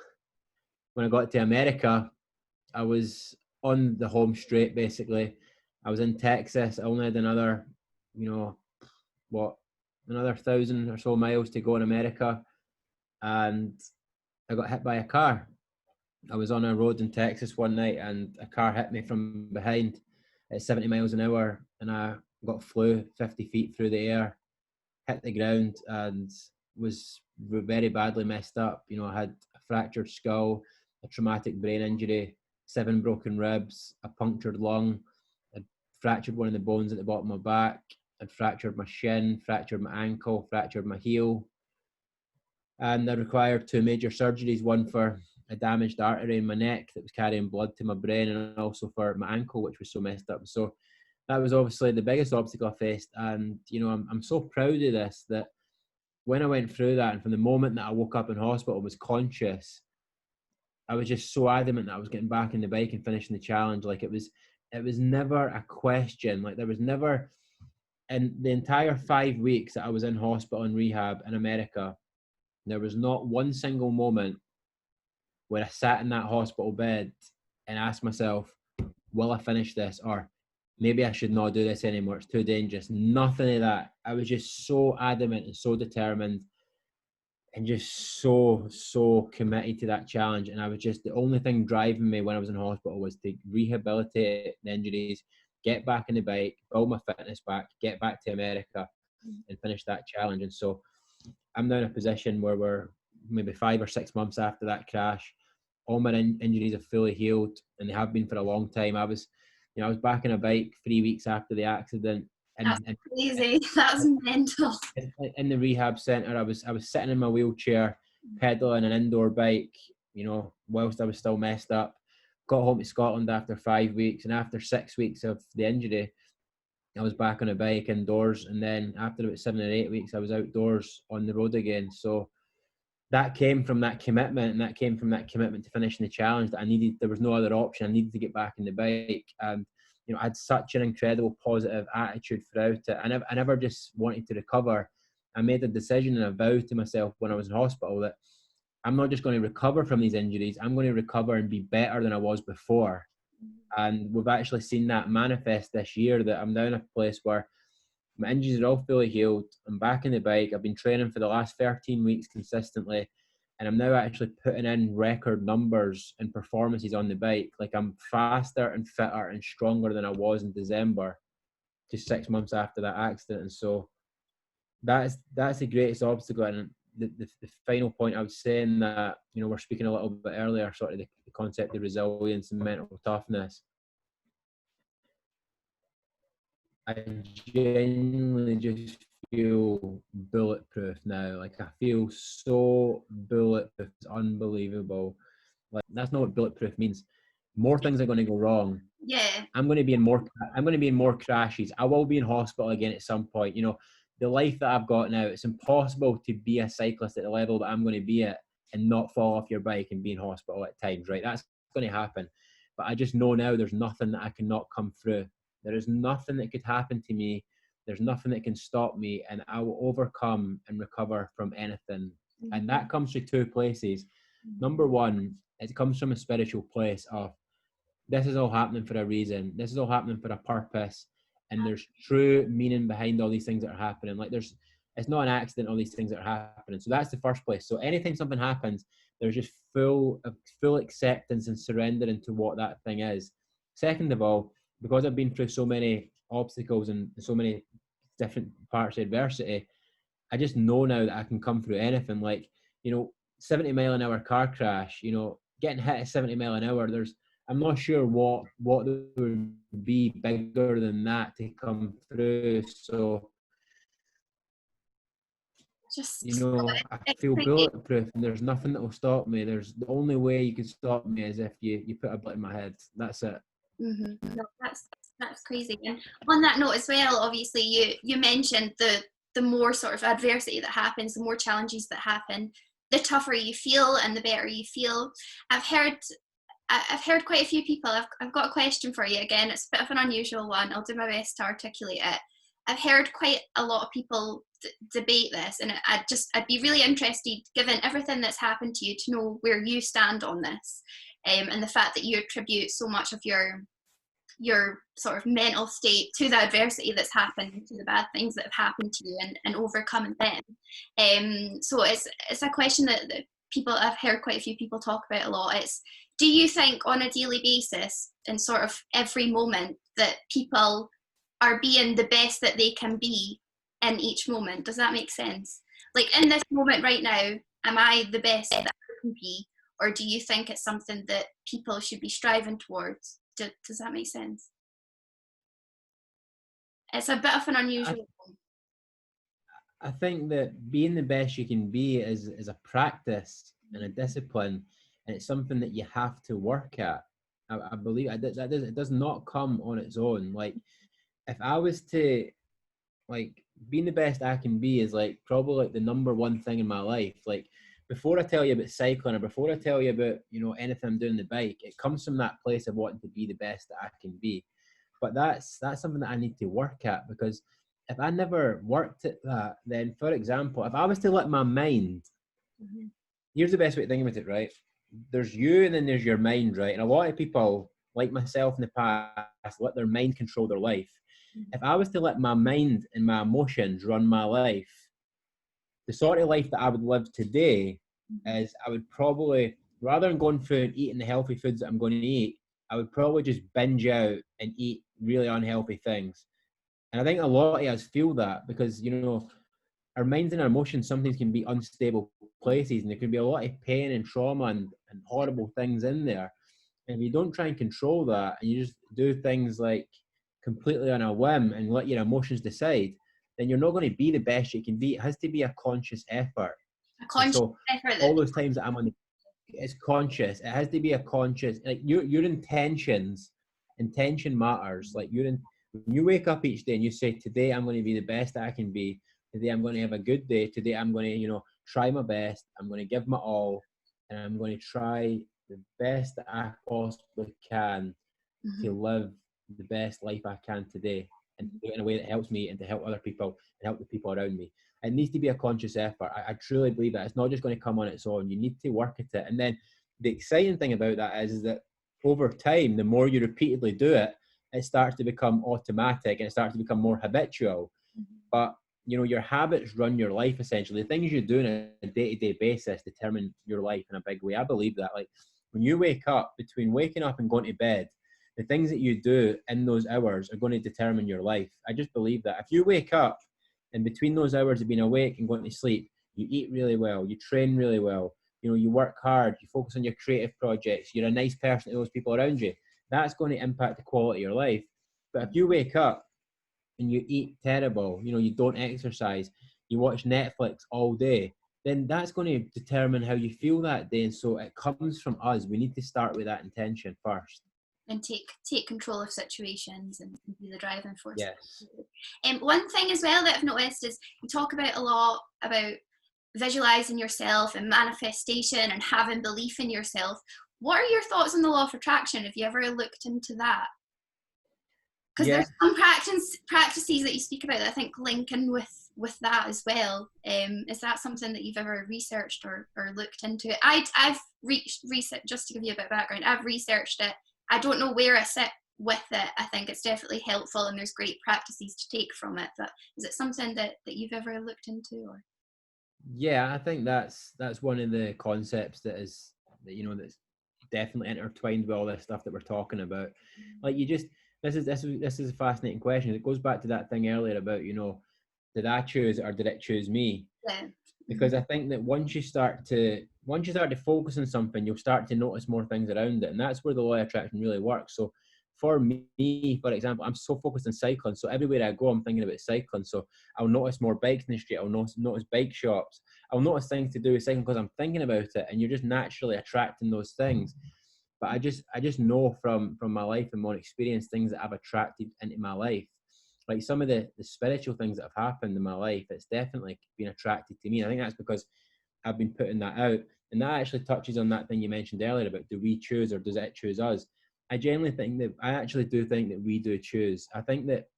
when I got to America, I was on the home straight, basically. I was in Texas. I only had another, you know, another 1,000 or so miles to go in America. And I got hit by a car. I was on a road in Texas one night and a car hit me from behind at 70 miles an hour, and I flew 50 feet through the air, hit the ground, and was very badly messed up. You know, I had a fractured skull, a traumatic brain injury, 7 broken ribs, a punctured lung. I'd fractured one of the bones at the bottom of my back. I'd fractured my shin, fractured my ankle, fractured my heel. And I required 2 major surgeries, one for a damaged artery in my neck that was carrying blood to my brain, and also for my ankle, which was so messed up. So that was obviously the biggest obstacle I faced. And, you know, I'm so proud of this, that when I went through that, and from the moment that I woke up in hospital and was conscious, I was just so adamant that I was getting back on the bike and finishing the challenge. Like it was never a question. Like there was never, in the entire 5 weeks that I was in hospital and rehab in America, there was not one single moment where I sat in that hospital bed and asked myself, will I finish this? Or maybe I should not do this anymore. It's too dangerous. Nothing of that. I was just so adamant and so determined and just so committed to that challenge. And I was just, the only thing driving me when I was in hospital was to rehabilitate the injuries, get back on the bike, build my fitness back, get back to America and finish that challenge. And so I'm now in a position where we're maybe 5 or 6 months after that crash. All my injuries are fully healed, and they have been for a long time. I was back on a bike 3 weeks after the accident, That's and crazy. That's mental. in the rehab center. I was sitting in my wheelchair, pedaling an indoor bike, whilst I was still messed up. Got home to Scotland after 5 weeks, and after 6 weeks of the injury, I was back on a bike indoors, and then after about 7 or 8 weeks, I was outdoors on the road again. So that came from that commitment, and that came from that commitment to finishing the challenge that I needed. There was no other option. I needed to get back on the bike, and I had such an incredible positive attitude throughout it. I never just wanted to recover. I made a decision and a vow to myself when I was in hospital that I'm not just going to recover from these injuries. I'm going to recover and be better than I was before. And we've actually seen that manifest this year, that I'm now in a place where my injuries are all fully healed. I'm back on the bike. I've been training for the last 13 weeks consistently. And I'm now actually putting in record numbers and performances on the bike. Like, I'm faster and fitter and stronger than I was in December, just 6 months after that accident. And so that's the greatest obstacle. And the final point I would say, in that, we're speaking a little bit earlier, sort of the concept of resilience and mental toughness. I genuinely just feel bulletproof now. Like, I feel so bulletproof. It's unbelievable. Like, that's not what bulletproof means. More things are going to go wrong. Yeah. I'm going to be in more crashes. I will be in hospital again at some point. The life that I've got now, it's impossible to be a cyclist at the level that I'm going to be at and not fall off your bike and be in hospital at times, right? That's going to happen. But I just know now there's nothing that I cannot come through. There is nothing that could happen to me. There's nothing that can stop me, and I will overcome and recover from anything. Mm-hmm. And that comes through two places. Mm-hmm. Number one, it comes from a spiritual place of, this is all happening for a reason. This is all happening for a purpose. And there's true meaning behind all these things that are happening. Like, it's not an accident, all these things that are happening. So that's the first place. So anytime something happens, there's just full acceptance and surrendering to what that thing is. Second of all, because I've been through so many obstacles and so many different parts of adversity, I just know now that I can come through anything. Like, 70-mile-an-hour car crash, getting hit at 70 mile an hour, I'm not sure what would be bigger than that to come through. So, I feel bulletproof, and there's nothing that will stop me. The only way you can stop me is if you put a bullet in my head. That's it. Mm-hmm. No, that's crazy. And on that note as well, obviously you mentioned the more sort of adversity that happens, the more challenges that happen, the tougher you feel and the better you feel. I've heard quite a few people. I've got a question for you. Again, it's a bit of an unusual one. I'll do my best to articulate it. I've heard quite a lot of people debate this, and I'd be really interested, given everything that's happened to you, to know where you stand on this, and the fact that you attribute so much of your sort of mental state to the adversity that's happened, to the bad things that have happened to you, and overcoming them. So it's a question that people, I've heard quite a few people talk about a lot. It's, do you think on a daily basis, in sort of every moment, that people are being the best that they can be in each moment? Does that make sense? Like, in this moment right now, am I the best that I can be? Or do you think it's something that people should be striving towards? Does that make sense? It's a bit of an unusual one. I think that being the best you can be is a practice and a discipline, and it's something that you have to work at. I believe it does not come on its own. Like, if I was to, like, being the best I can be is like probably like the number one thing in my life. Like, before I tell you about cycling, or before I tell you about, anything I'm doing on the bike, it comes from that place of wanting to be the best that I can be. But that's something that I need to work at, because if I never worked at that, then, for example, if I was to let my mind, here's the best way to think about it, right? there's you and then there's your mind, right? And a lot of people, like myself in the past, let their mind control their life. If I was to let my mind and my emotions run my life, the sort of life that I would live today is I would probably, rather than going through and eating the healthy foods that I'm going to eat, I would probably just binge out and eat really unhealthy things. And I think a lot of us feel that because, you know, our minds and our emotions sometimes can be unstable places, and there can be a lot of pain and trauma and horrible things in there. And if you don't try and control that and you just do things like completely on a whim and let your emotions decide, then you're not going to be the best you can be. It has to be a conscious effort. A And conscious so effort all that those times that I'm on the, it's conscious. It has to be a conscious, like your intentions. Intention matters. Like when you wake up each day and you say, today I'm going to be the best that I can be. Today I'm going to have a good day. Today I'm going to, you know, try my best. I'm going to give my all, and I'm going to try the best that I possibly can to live the best life I can today, and do it in a way that helps me and to help other people and help the people around me. It needs to be a conscious effort. I truly believe that it's not just going to come on its own. You need to work at it. And then the exciting thing about that is that over time, the more you repeatedly do it, it starts to become automatic and it starts to become more habitual. But you know, your habits run your life essentially. The things you do on a day-to-day basis determine your life in a big way. I believe that. Like when you wake up, between waking up and going to bed, the things that you do in those hours are going to determine your life. I just believe that. If you wake up and between those hours of being awake and going to sleep, you eat really well, you train really well, you know, you work hard, you focus on your creative projects, you're a nice person to those people around you, that's going to impact the quality of your life. But if you wake up and you eat terrible, you know, you don't exercise, you watch Netflix all day, then that's going to determine how you feel that day. And so it comes from us. We need to start with that intention first. and take control of situations and be the driving force. Yes. One thing as well that I've noticed is you talk about a lot about visualizing yourself and manifestation and having belief in yourself. What are your thoughts on the law of attraction? Have you ever looked into that? Because Yeah. there's some practices that you speak about that I think link in with that as well. Is that something that you've ever researched or looked into? I've researched, just to give you a bit of background, I've researched it. I don't know where I sit with it. I think it's definitely helpful and there's great practices to take from it. But is it something that you've ever looked into? Or Yeah, I think that's one of the concepts that is that, you know, that's definitely intertwined with all this stuff that we're talking about. Like you just this is a fascinating question. It goes back to that thing earlier about, you know, did I choose or did it choose me? yeah. Because I think that once you start to focus on something, you'll start to notice more things around it, and that's where the law of attraction really works. So for me, for example, I'm so focused on cycling, so everywhere I go I'm thinking about cycling. So I'll notice more bikes in the street, I'll notice bike shops, I'll notice things to do with cycling because I'm thinking about it, and you're just naturally attracting those things. But I just know from my life and my experience things that I've attracted into my life, like some of the spiritual things that have happened in my life. It's definitely been attracted to me, and I think that's because I've been putting that out. And that actually touches on that thing you mentioned earlier about, do we choose or does it choose us? I actually do think that we do choose. I think that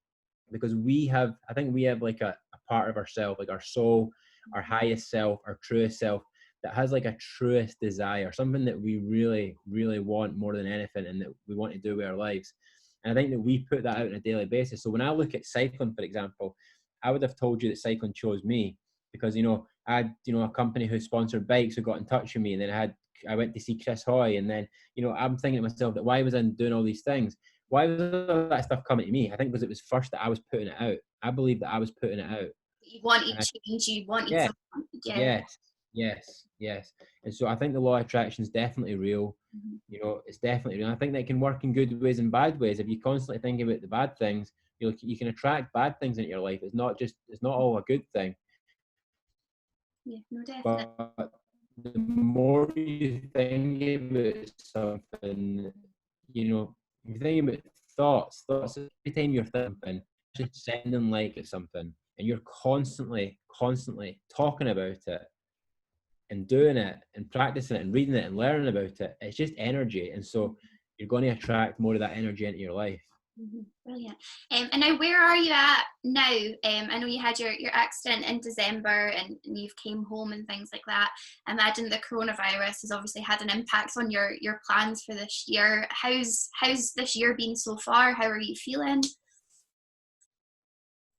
because I think we have like a part of ourselves, like our soul, our highest self, our truest self, that has like a truest desire, something that we really, really want more than anything and that we want to do with our lives. And I think that we put that out on a daily basis. So when I look at cycling, for example, I would have told you that cycling chose me because, you know, I had, you know, a company who sponsored bikes who got in touch with me, and then I went to see Chris Hoy, and then, you know, I'm thinking to myself that why was I doing all these things? Why was all that stuff coming to me? I think because it was first that I was putting it out. I believe that I was putting it out. You wanted And I, change, you wanted yeah, something. Yeah. yes, yes, yes. And so I think the law of attraction is definitely real. You know, it's definitely real. I think that it can work in good ways and bad ways. If you constantly think about the bad things, you can attract bad things into your life. It's not all a good thing. Yeah, no, definitely. But the more you think about something, you know, if you think about thoughts, every time you're thinking, just sounding like it's something, and you're constantly talking about it and doing it and practicing it and reading it and learning about it, it's just energy. And so you're going to attract more of that energy into your life. Brilliant. And now, where are you at now? I know you had your accident in December, and you've came home and things like that. I imagine the coronavirus has obviously had an impact on your plans for this year. How's this year been so far? How are you feeling?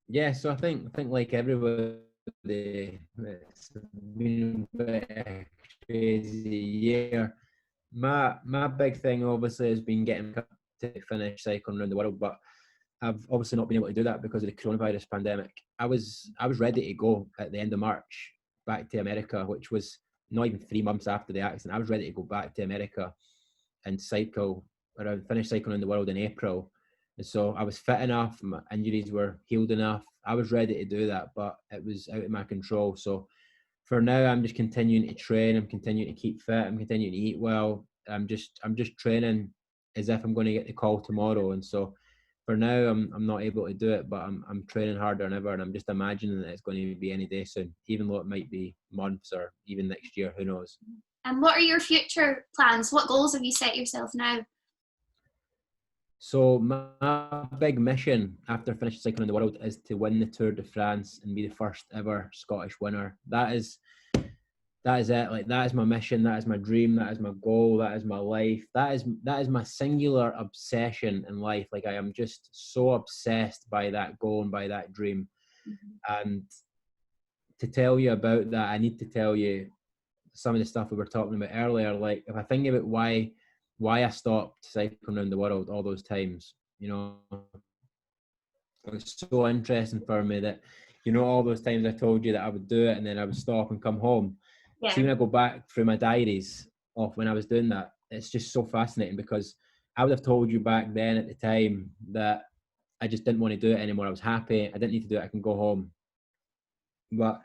Yeah, so I think like everybody, it's been a bit of a crazy year. My big thing obviously has been getting to finish cycling around the world, but I've obviously not been able to do that because of the coronavirus pandemic. I was ready to go at the end of March back to America, which was not even 3 months after the accident. I was ready to go back to America and finish cycling around the world in April. And so I was fit enough, my injuries were healed enough. I was ready to do that, but it was out of my control. So for now, I'm just continuing to train. I'm continuing to keep fit. I'm continuing to eat well. I'm just training as if I'm going to get the call tomorrow. And so for now, I'm not able to do it, but I'm training harder than ever, and I'm just imagining that it's going to be any day soon, even though it might be months or even next year. Who knows? And what are your future plans? What goals have you set yourself now? So my big mission after finishing cycling in the world is to win the Tour de France and be the first ever Scottish winner. That is it. Like, that is my mission. That is my dream. That is my goal. That is my life. That is my singular obsession in life. Like, I am just so obsessed by that goal and by that dream. And to tell you about that, I need to tell you some of the stuff we were talking about earlier. Like, if I think about why I stopped cycling around the world all those times, it was so interesting for me that, all those times I told you that I would do it and then I would stop and come home. See, Yeah. when I go back through my diaries of when I was doing that, it's just so fascinating, because I would have told you back then at the time that I just didn't want to do it anymore. I was happy. I didn't need to do it. I can go home. But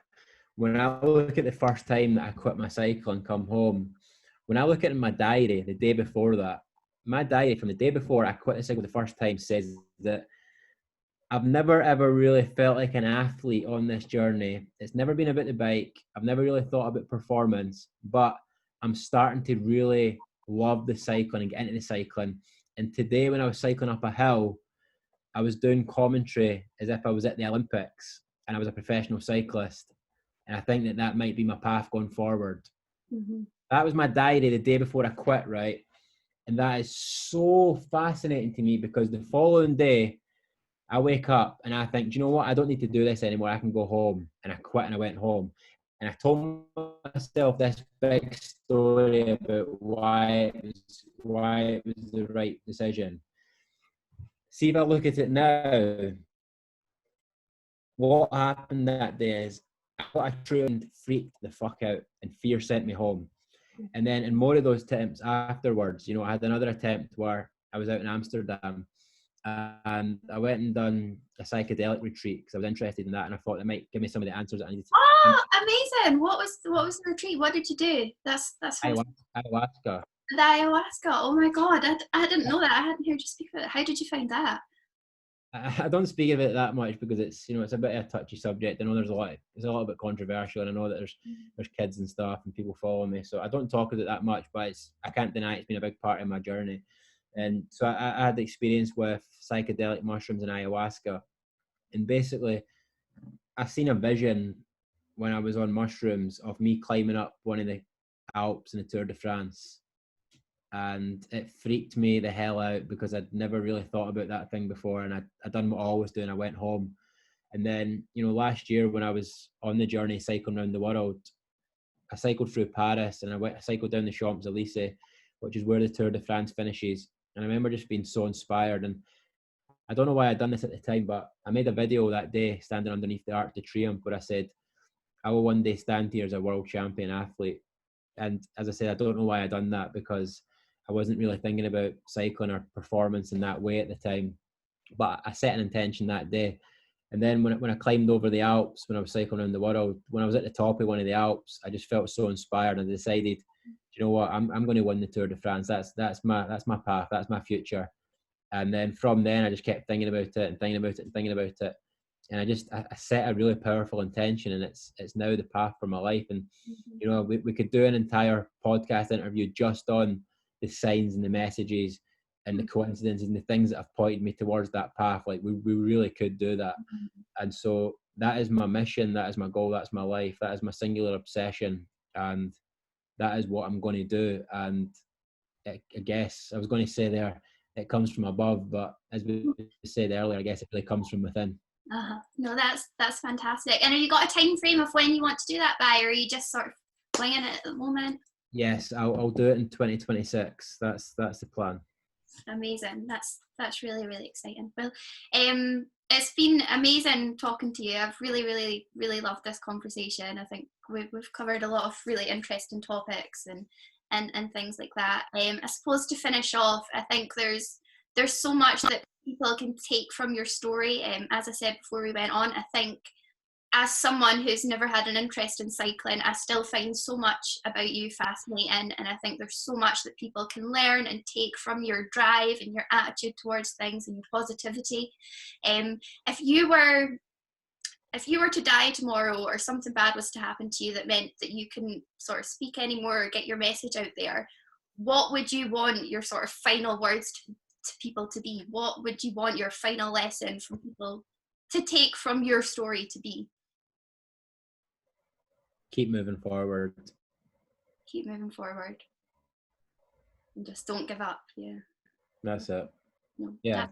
when I look at the first time that I quit my cycle and come home, when I look at my diary the day before that, my diary from the day before I quit the cycle the first time says that I've never ever really felt like an athlete on this journey. It's never been about the bike. I've never really thought about performance, but I'm starting to really love the cycling and get into the cycling. And today, when I was cycling up a hill, I was doing commentary as if I was at the Olympics and I was a professional cyclist. And I think that might be my path going forward. Mm-hmm. That was my diary the day before I quit, right? And that is so fascinating to me, because the following day, I wake up and I think, do you know what? I don't need to do this anymore. I can go home. And I quit and I went home. And I told myself this big story about why it was the right decision. See, if I look at it now, what happened that day is I trained, freaked the fuck out, and fear sent me home. And then in more of those attempts afterwards, I had another attempt where I was out in Amsterdam, and I went and done a psychedelic retreat because I was interested in that, and I thought it might give me some of the answers that I needed. Oh, amazing! What was the retreat? What did you do? That's fantastic. Ayahuasca. The ayahuasca. Oh my god, I didn't know that. I hadn't heard you speak about it. How did you find that? I don't speak of it that much because it's a bit of a touchy subject. I know it's a little bit controversial, and I know that there's kids and stuff and people follow me, so I don't talk about it that much. But I can't deny it's been a big part of my journey. And so I had the experience with psychedelic mushrooms and ayahuasca, and basically I seen a vision when I was on mushrooms of me climbing up one of the Alps in the Tour de France, and it freaked me the hell out because I'd never really thought about that thing before, and I'd done what I always do, and I went home. And then, last year when I was on the journey cycling around the world, I cycled through Paris, and I cycled down the Champs-Élysées, which is where the Tour de France finishes. And I remember just being so inspired, and I don't know why I'd done this at the time, but I made a video that day standing underneath the Arc de Triomphe where I said, I will one day stand here as a world champion athlete. And as I said, I don't know why I done that, because I wasn't really thinking about cycling or performance in that way at the time. But I set an intention that day. And then when I climbed over the Alps, when I was cycling around the world, when I was at the top of one of the Alps, I just felt so inspired, and I decided, you know what, I'm going to win the Tour de France. That's my path. That's my future. And then from then, I just kept thinking about it and thinking about it and thinking about it. And I set a really powerful intention, and it's now the path for my life. And we could do an entire podcast interview just on the signs and the messages and the coincidences and the things that have pointed me towards that path. Like we really could do that. And so that is my mission, that is my goal, that's my life, that is my singular obsession, and that is what I'm going to do. And I guess I was going to say there, it comes from above, but as we said earlier, I guess it really comes from within. No, that's fantastic. And have you got a time frame of when you want to do that by, or are you just sort of winging it at the moment? Yes, I'll do it in 2026. That's the plan. Amazing. That's really, really exciting. Well, it's been amazing talking to you. I've really, really, really loved this conversation. I think we've covered a lot of really interesting topics and things like that. I suppose to finish off, I think there's so much that people can take from your story. As I said before we went on, I think as someone who's never had an interest in cycling, I still find so much about you fascinating, and I think there's so much that people can learn and take from your drive and your attitude towards things and your positivity. If you were to die tomorrow, or something bad was to happen to you that meant that you couldn't sort of speak anymore or get your message out there, what would you want your sort of final words to people to be? What would you want your final lesson from people to take from your story to be? Keep moving forward. Keep moving forward. And just don't give up. Yeah. That's it. No, Yeah,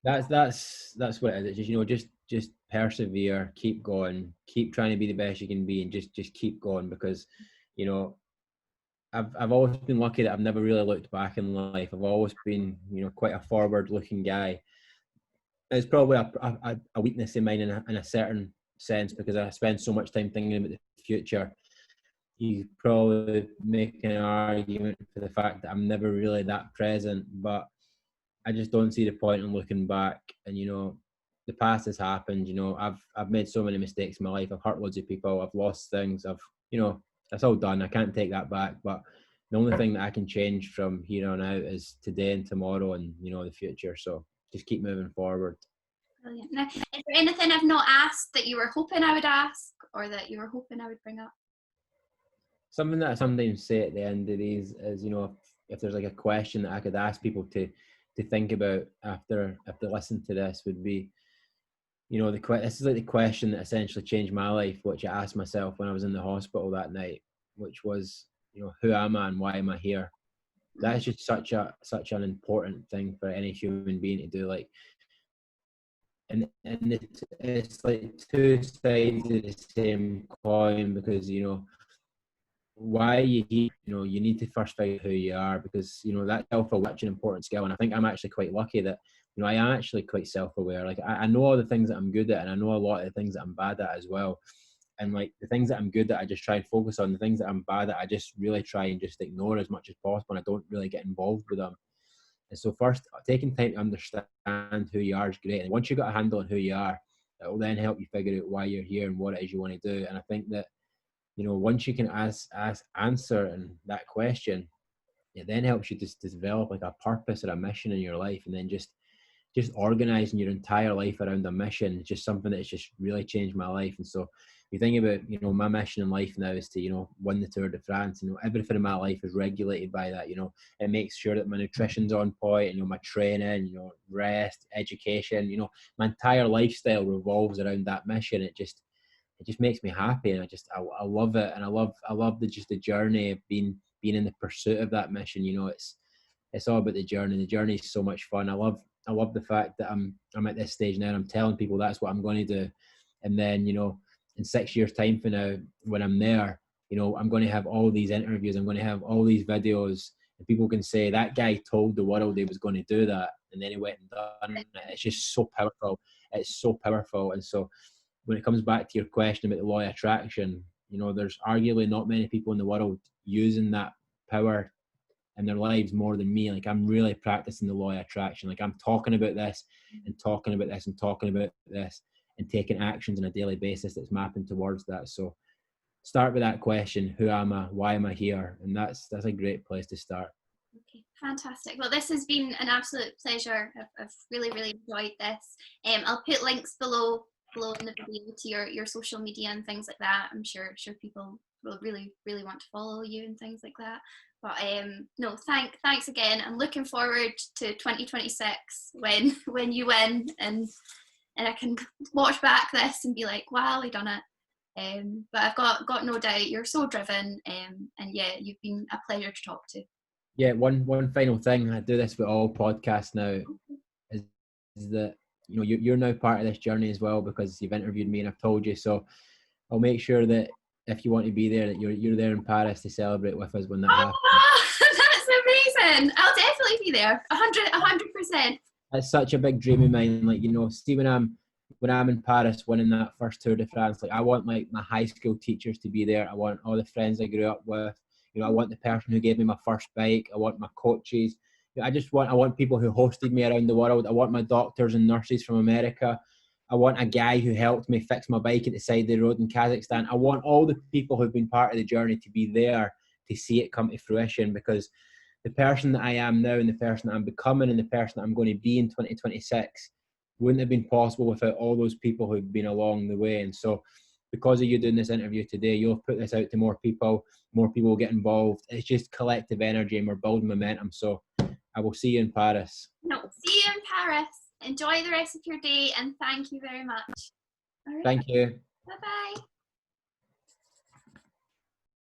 that's what it is. Just persevere, keep going, keep trying to be the best you can be, and just keep going, because I've always been lucky that I've never really looked back in life. I've always been quite a forward looking guy. It's probably a weakness in mine in a certain sense, because I spend so much time thinking about the future. You probably make an argument for the fact that I'm never really that present, but I just don't see the point in looking back. And the past has happened. I've made so many mistakes in my life. I've hurt loads of people. I've lost things. That's all done. I can't take that back. But the only thing that I can change from here on out is today and tomorrow and the future. So just keep moving forward. Brilliant. Now, is there anything I've not asked that you were hoping I would ask, or that you were hoping I would bring up? Something that I sometimes say at the end of these is, if there's like a question that I could ask people to think about after they listen to this, would be, this is like the question that essentially changed my life, which I asked myself when I was in the hospital that night, which was, who am I and why am I here? That is just such an important thing for any human being to do. Like, and it's like two sides of the same coin, because why you here, you need to first figure out who you are, because that's such an important skill. And I think I'm actually quite lucky that I am actually quite self-aware. Like I know all the things that I'm good at, and I know a lot of the things that I'm bad at as well. And like the things that I'm good at, I just try and focus on. The things that I'm bad at, I just really try and just ignore as much as possible, and I don't really get involved with them. And so first, taking time to understand who you are is great. And once you've got a handle on who you are, it will then help you figure out why you're here and what it is you want to do. And I think that once you can answer and that question, it then helps you to develop like a purpose or a mission in your life. And then just organizing your entire life around a mission is just something that's just really changed my life. And so you think about, my mission in life now is to, win the Tour de France. Everything in my life is regulated by that. It makes sure that my nutrition's on point, and, my training, rest, education, my entire lifestyle revolves around that mission. It just makes me happy, and I love it. And I love the journey of being in the pursuit of that mission. It's all about the journey. The journey is so much fun. I love the fact that I'm at this stage now, and I'm telling people that's what I'm going to do. And then, in 6 years time from now, when I'm there, I'm going to have all these interviews. I'm going to have all these videos, and people can say that guy told the world he was going to do that, and then he went and done it. It's just so powerful. It's so powerful. And so when it comes back to your question about the law of attraction, there's arguably not many people in the world using that power in their lives more than me. Like, I'm really practicing the law of attraction. Like, I'm talking about this and talking about this and talking about this and taking actions on a daily basis that's mapping towards that. So start with that question: who am I? Why am I here? And that's a great place to start. Okay, fantastic. Well, this has been an absolute pleasure. I've really, really enjoyed this. I'll put links below in the video to your social media and things like that. I'm sure people will really, really want to follow you and things like that. But no, thanks again. I'm looking forward to 2026 when you win, and I can watch back this and be like, wow, we done it. But I've got no doubt you're so driven, and yeah, you've been a pleasure to talk to. Yeah, one final thing. I do this with all podcasts now, is that you're now part of this journey as well, because you've interviewed me and I've told you. So I'll make sure that if you want to be there, that you're there in Paris to celebrate with us when that happens. That's amazing! I'll definitely be there. 100%. It's such a big dream of mine. Like, see, when I'm in Paris winning that first Tour de France, like I want like my high school teachers to be there. I want all the friends I grew up with. I want the person who gave me my first bike. I want my coaches. I want people who hosted me around the world. I want my doctors and nurses from America. I want a guy who helped me fix my bike at the side of the road in Kazakhstan. I want all the people who've been part of the journey to be there to see it come to fruition, because the person that I am now and the person that I'm becoming and the person that I'm going to be in 2026 wouldn't have been possible without all those people who've been along the way. And so because of you doing this interview today, you'll put this out to more people will get involved. It's just collective energy and we're building momentum. So I will see you in Paris. No, see you in Paris. Enjoy the rest of your day, and thank you very much. All right. Thank you. Bye-bye.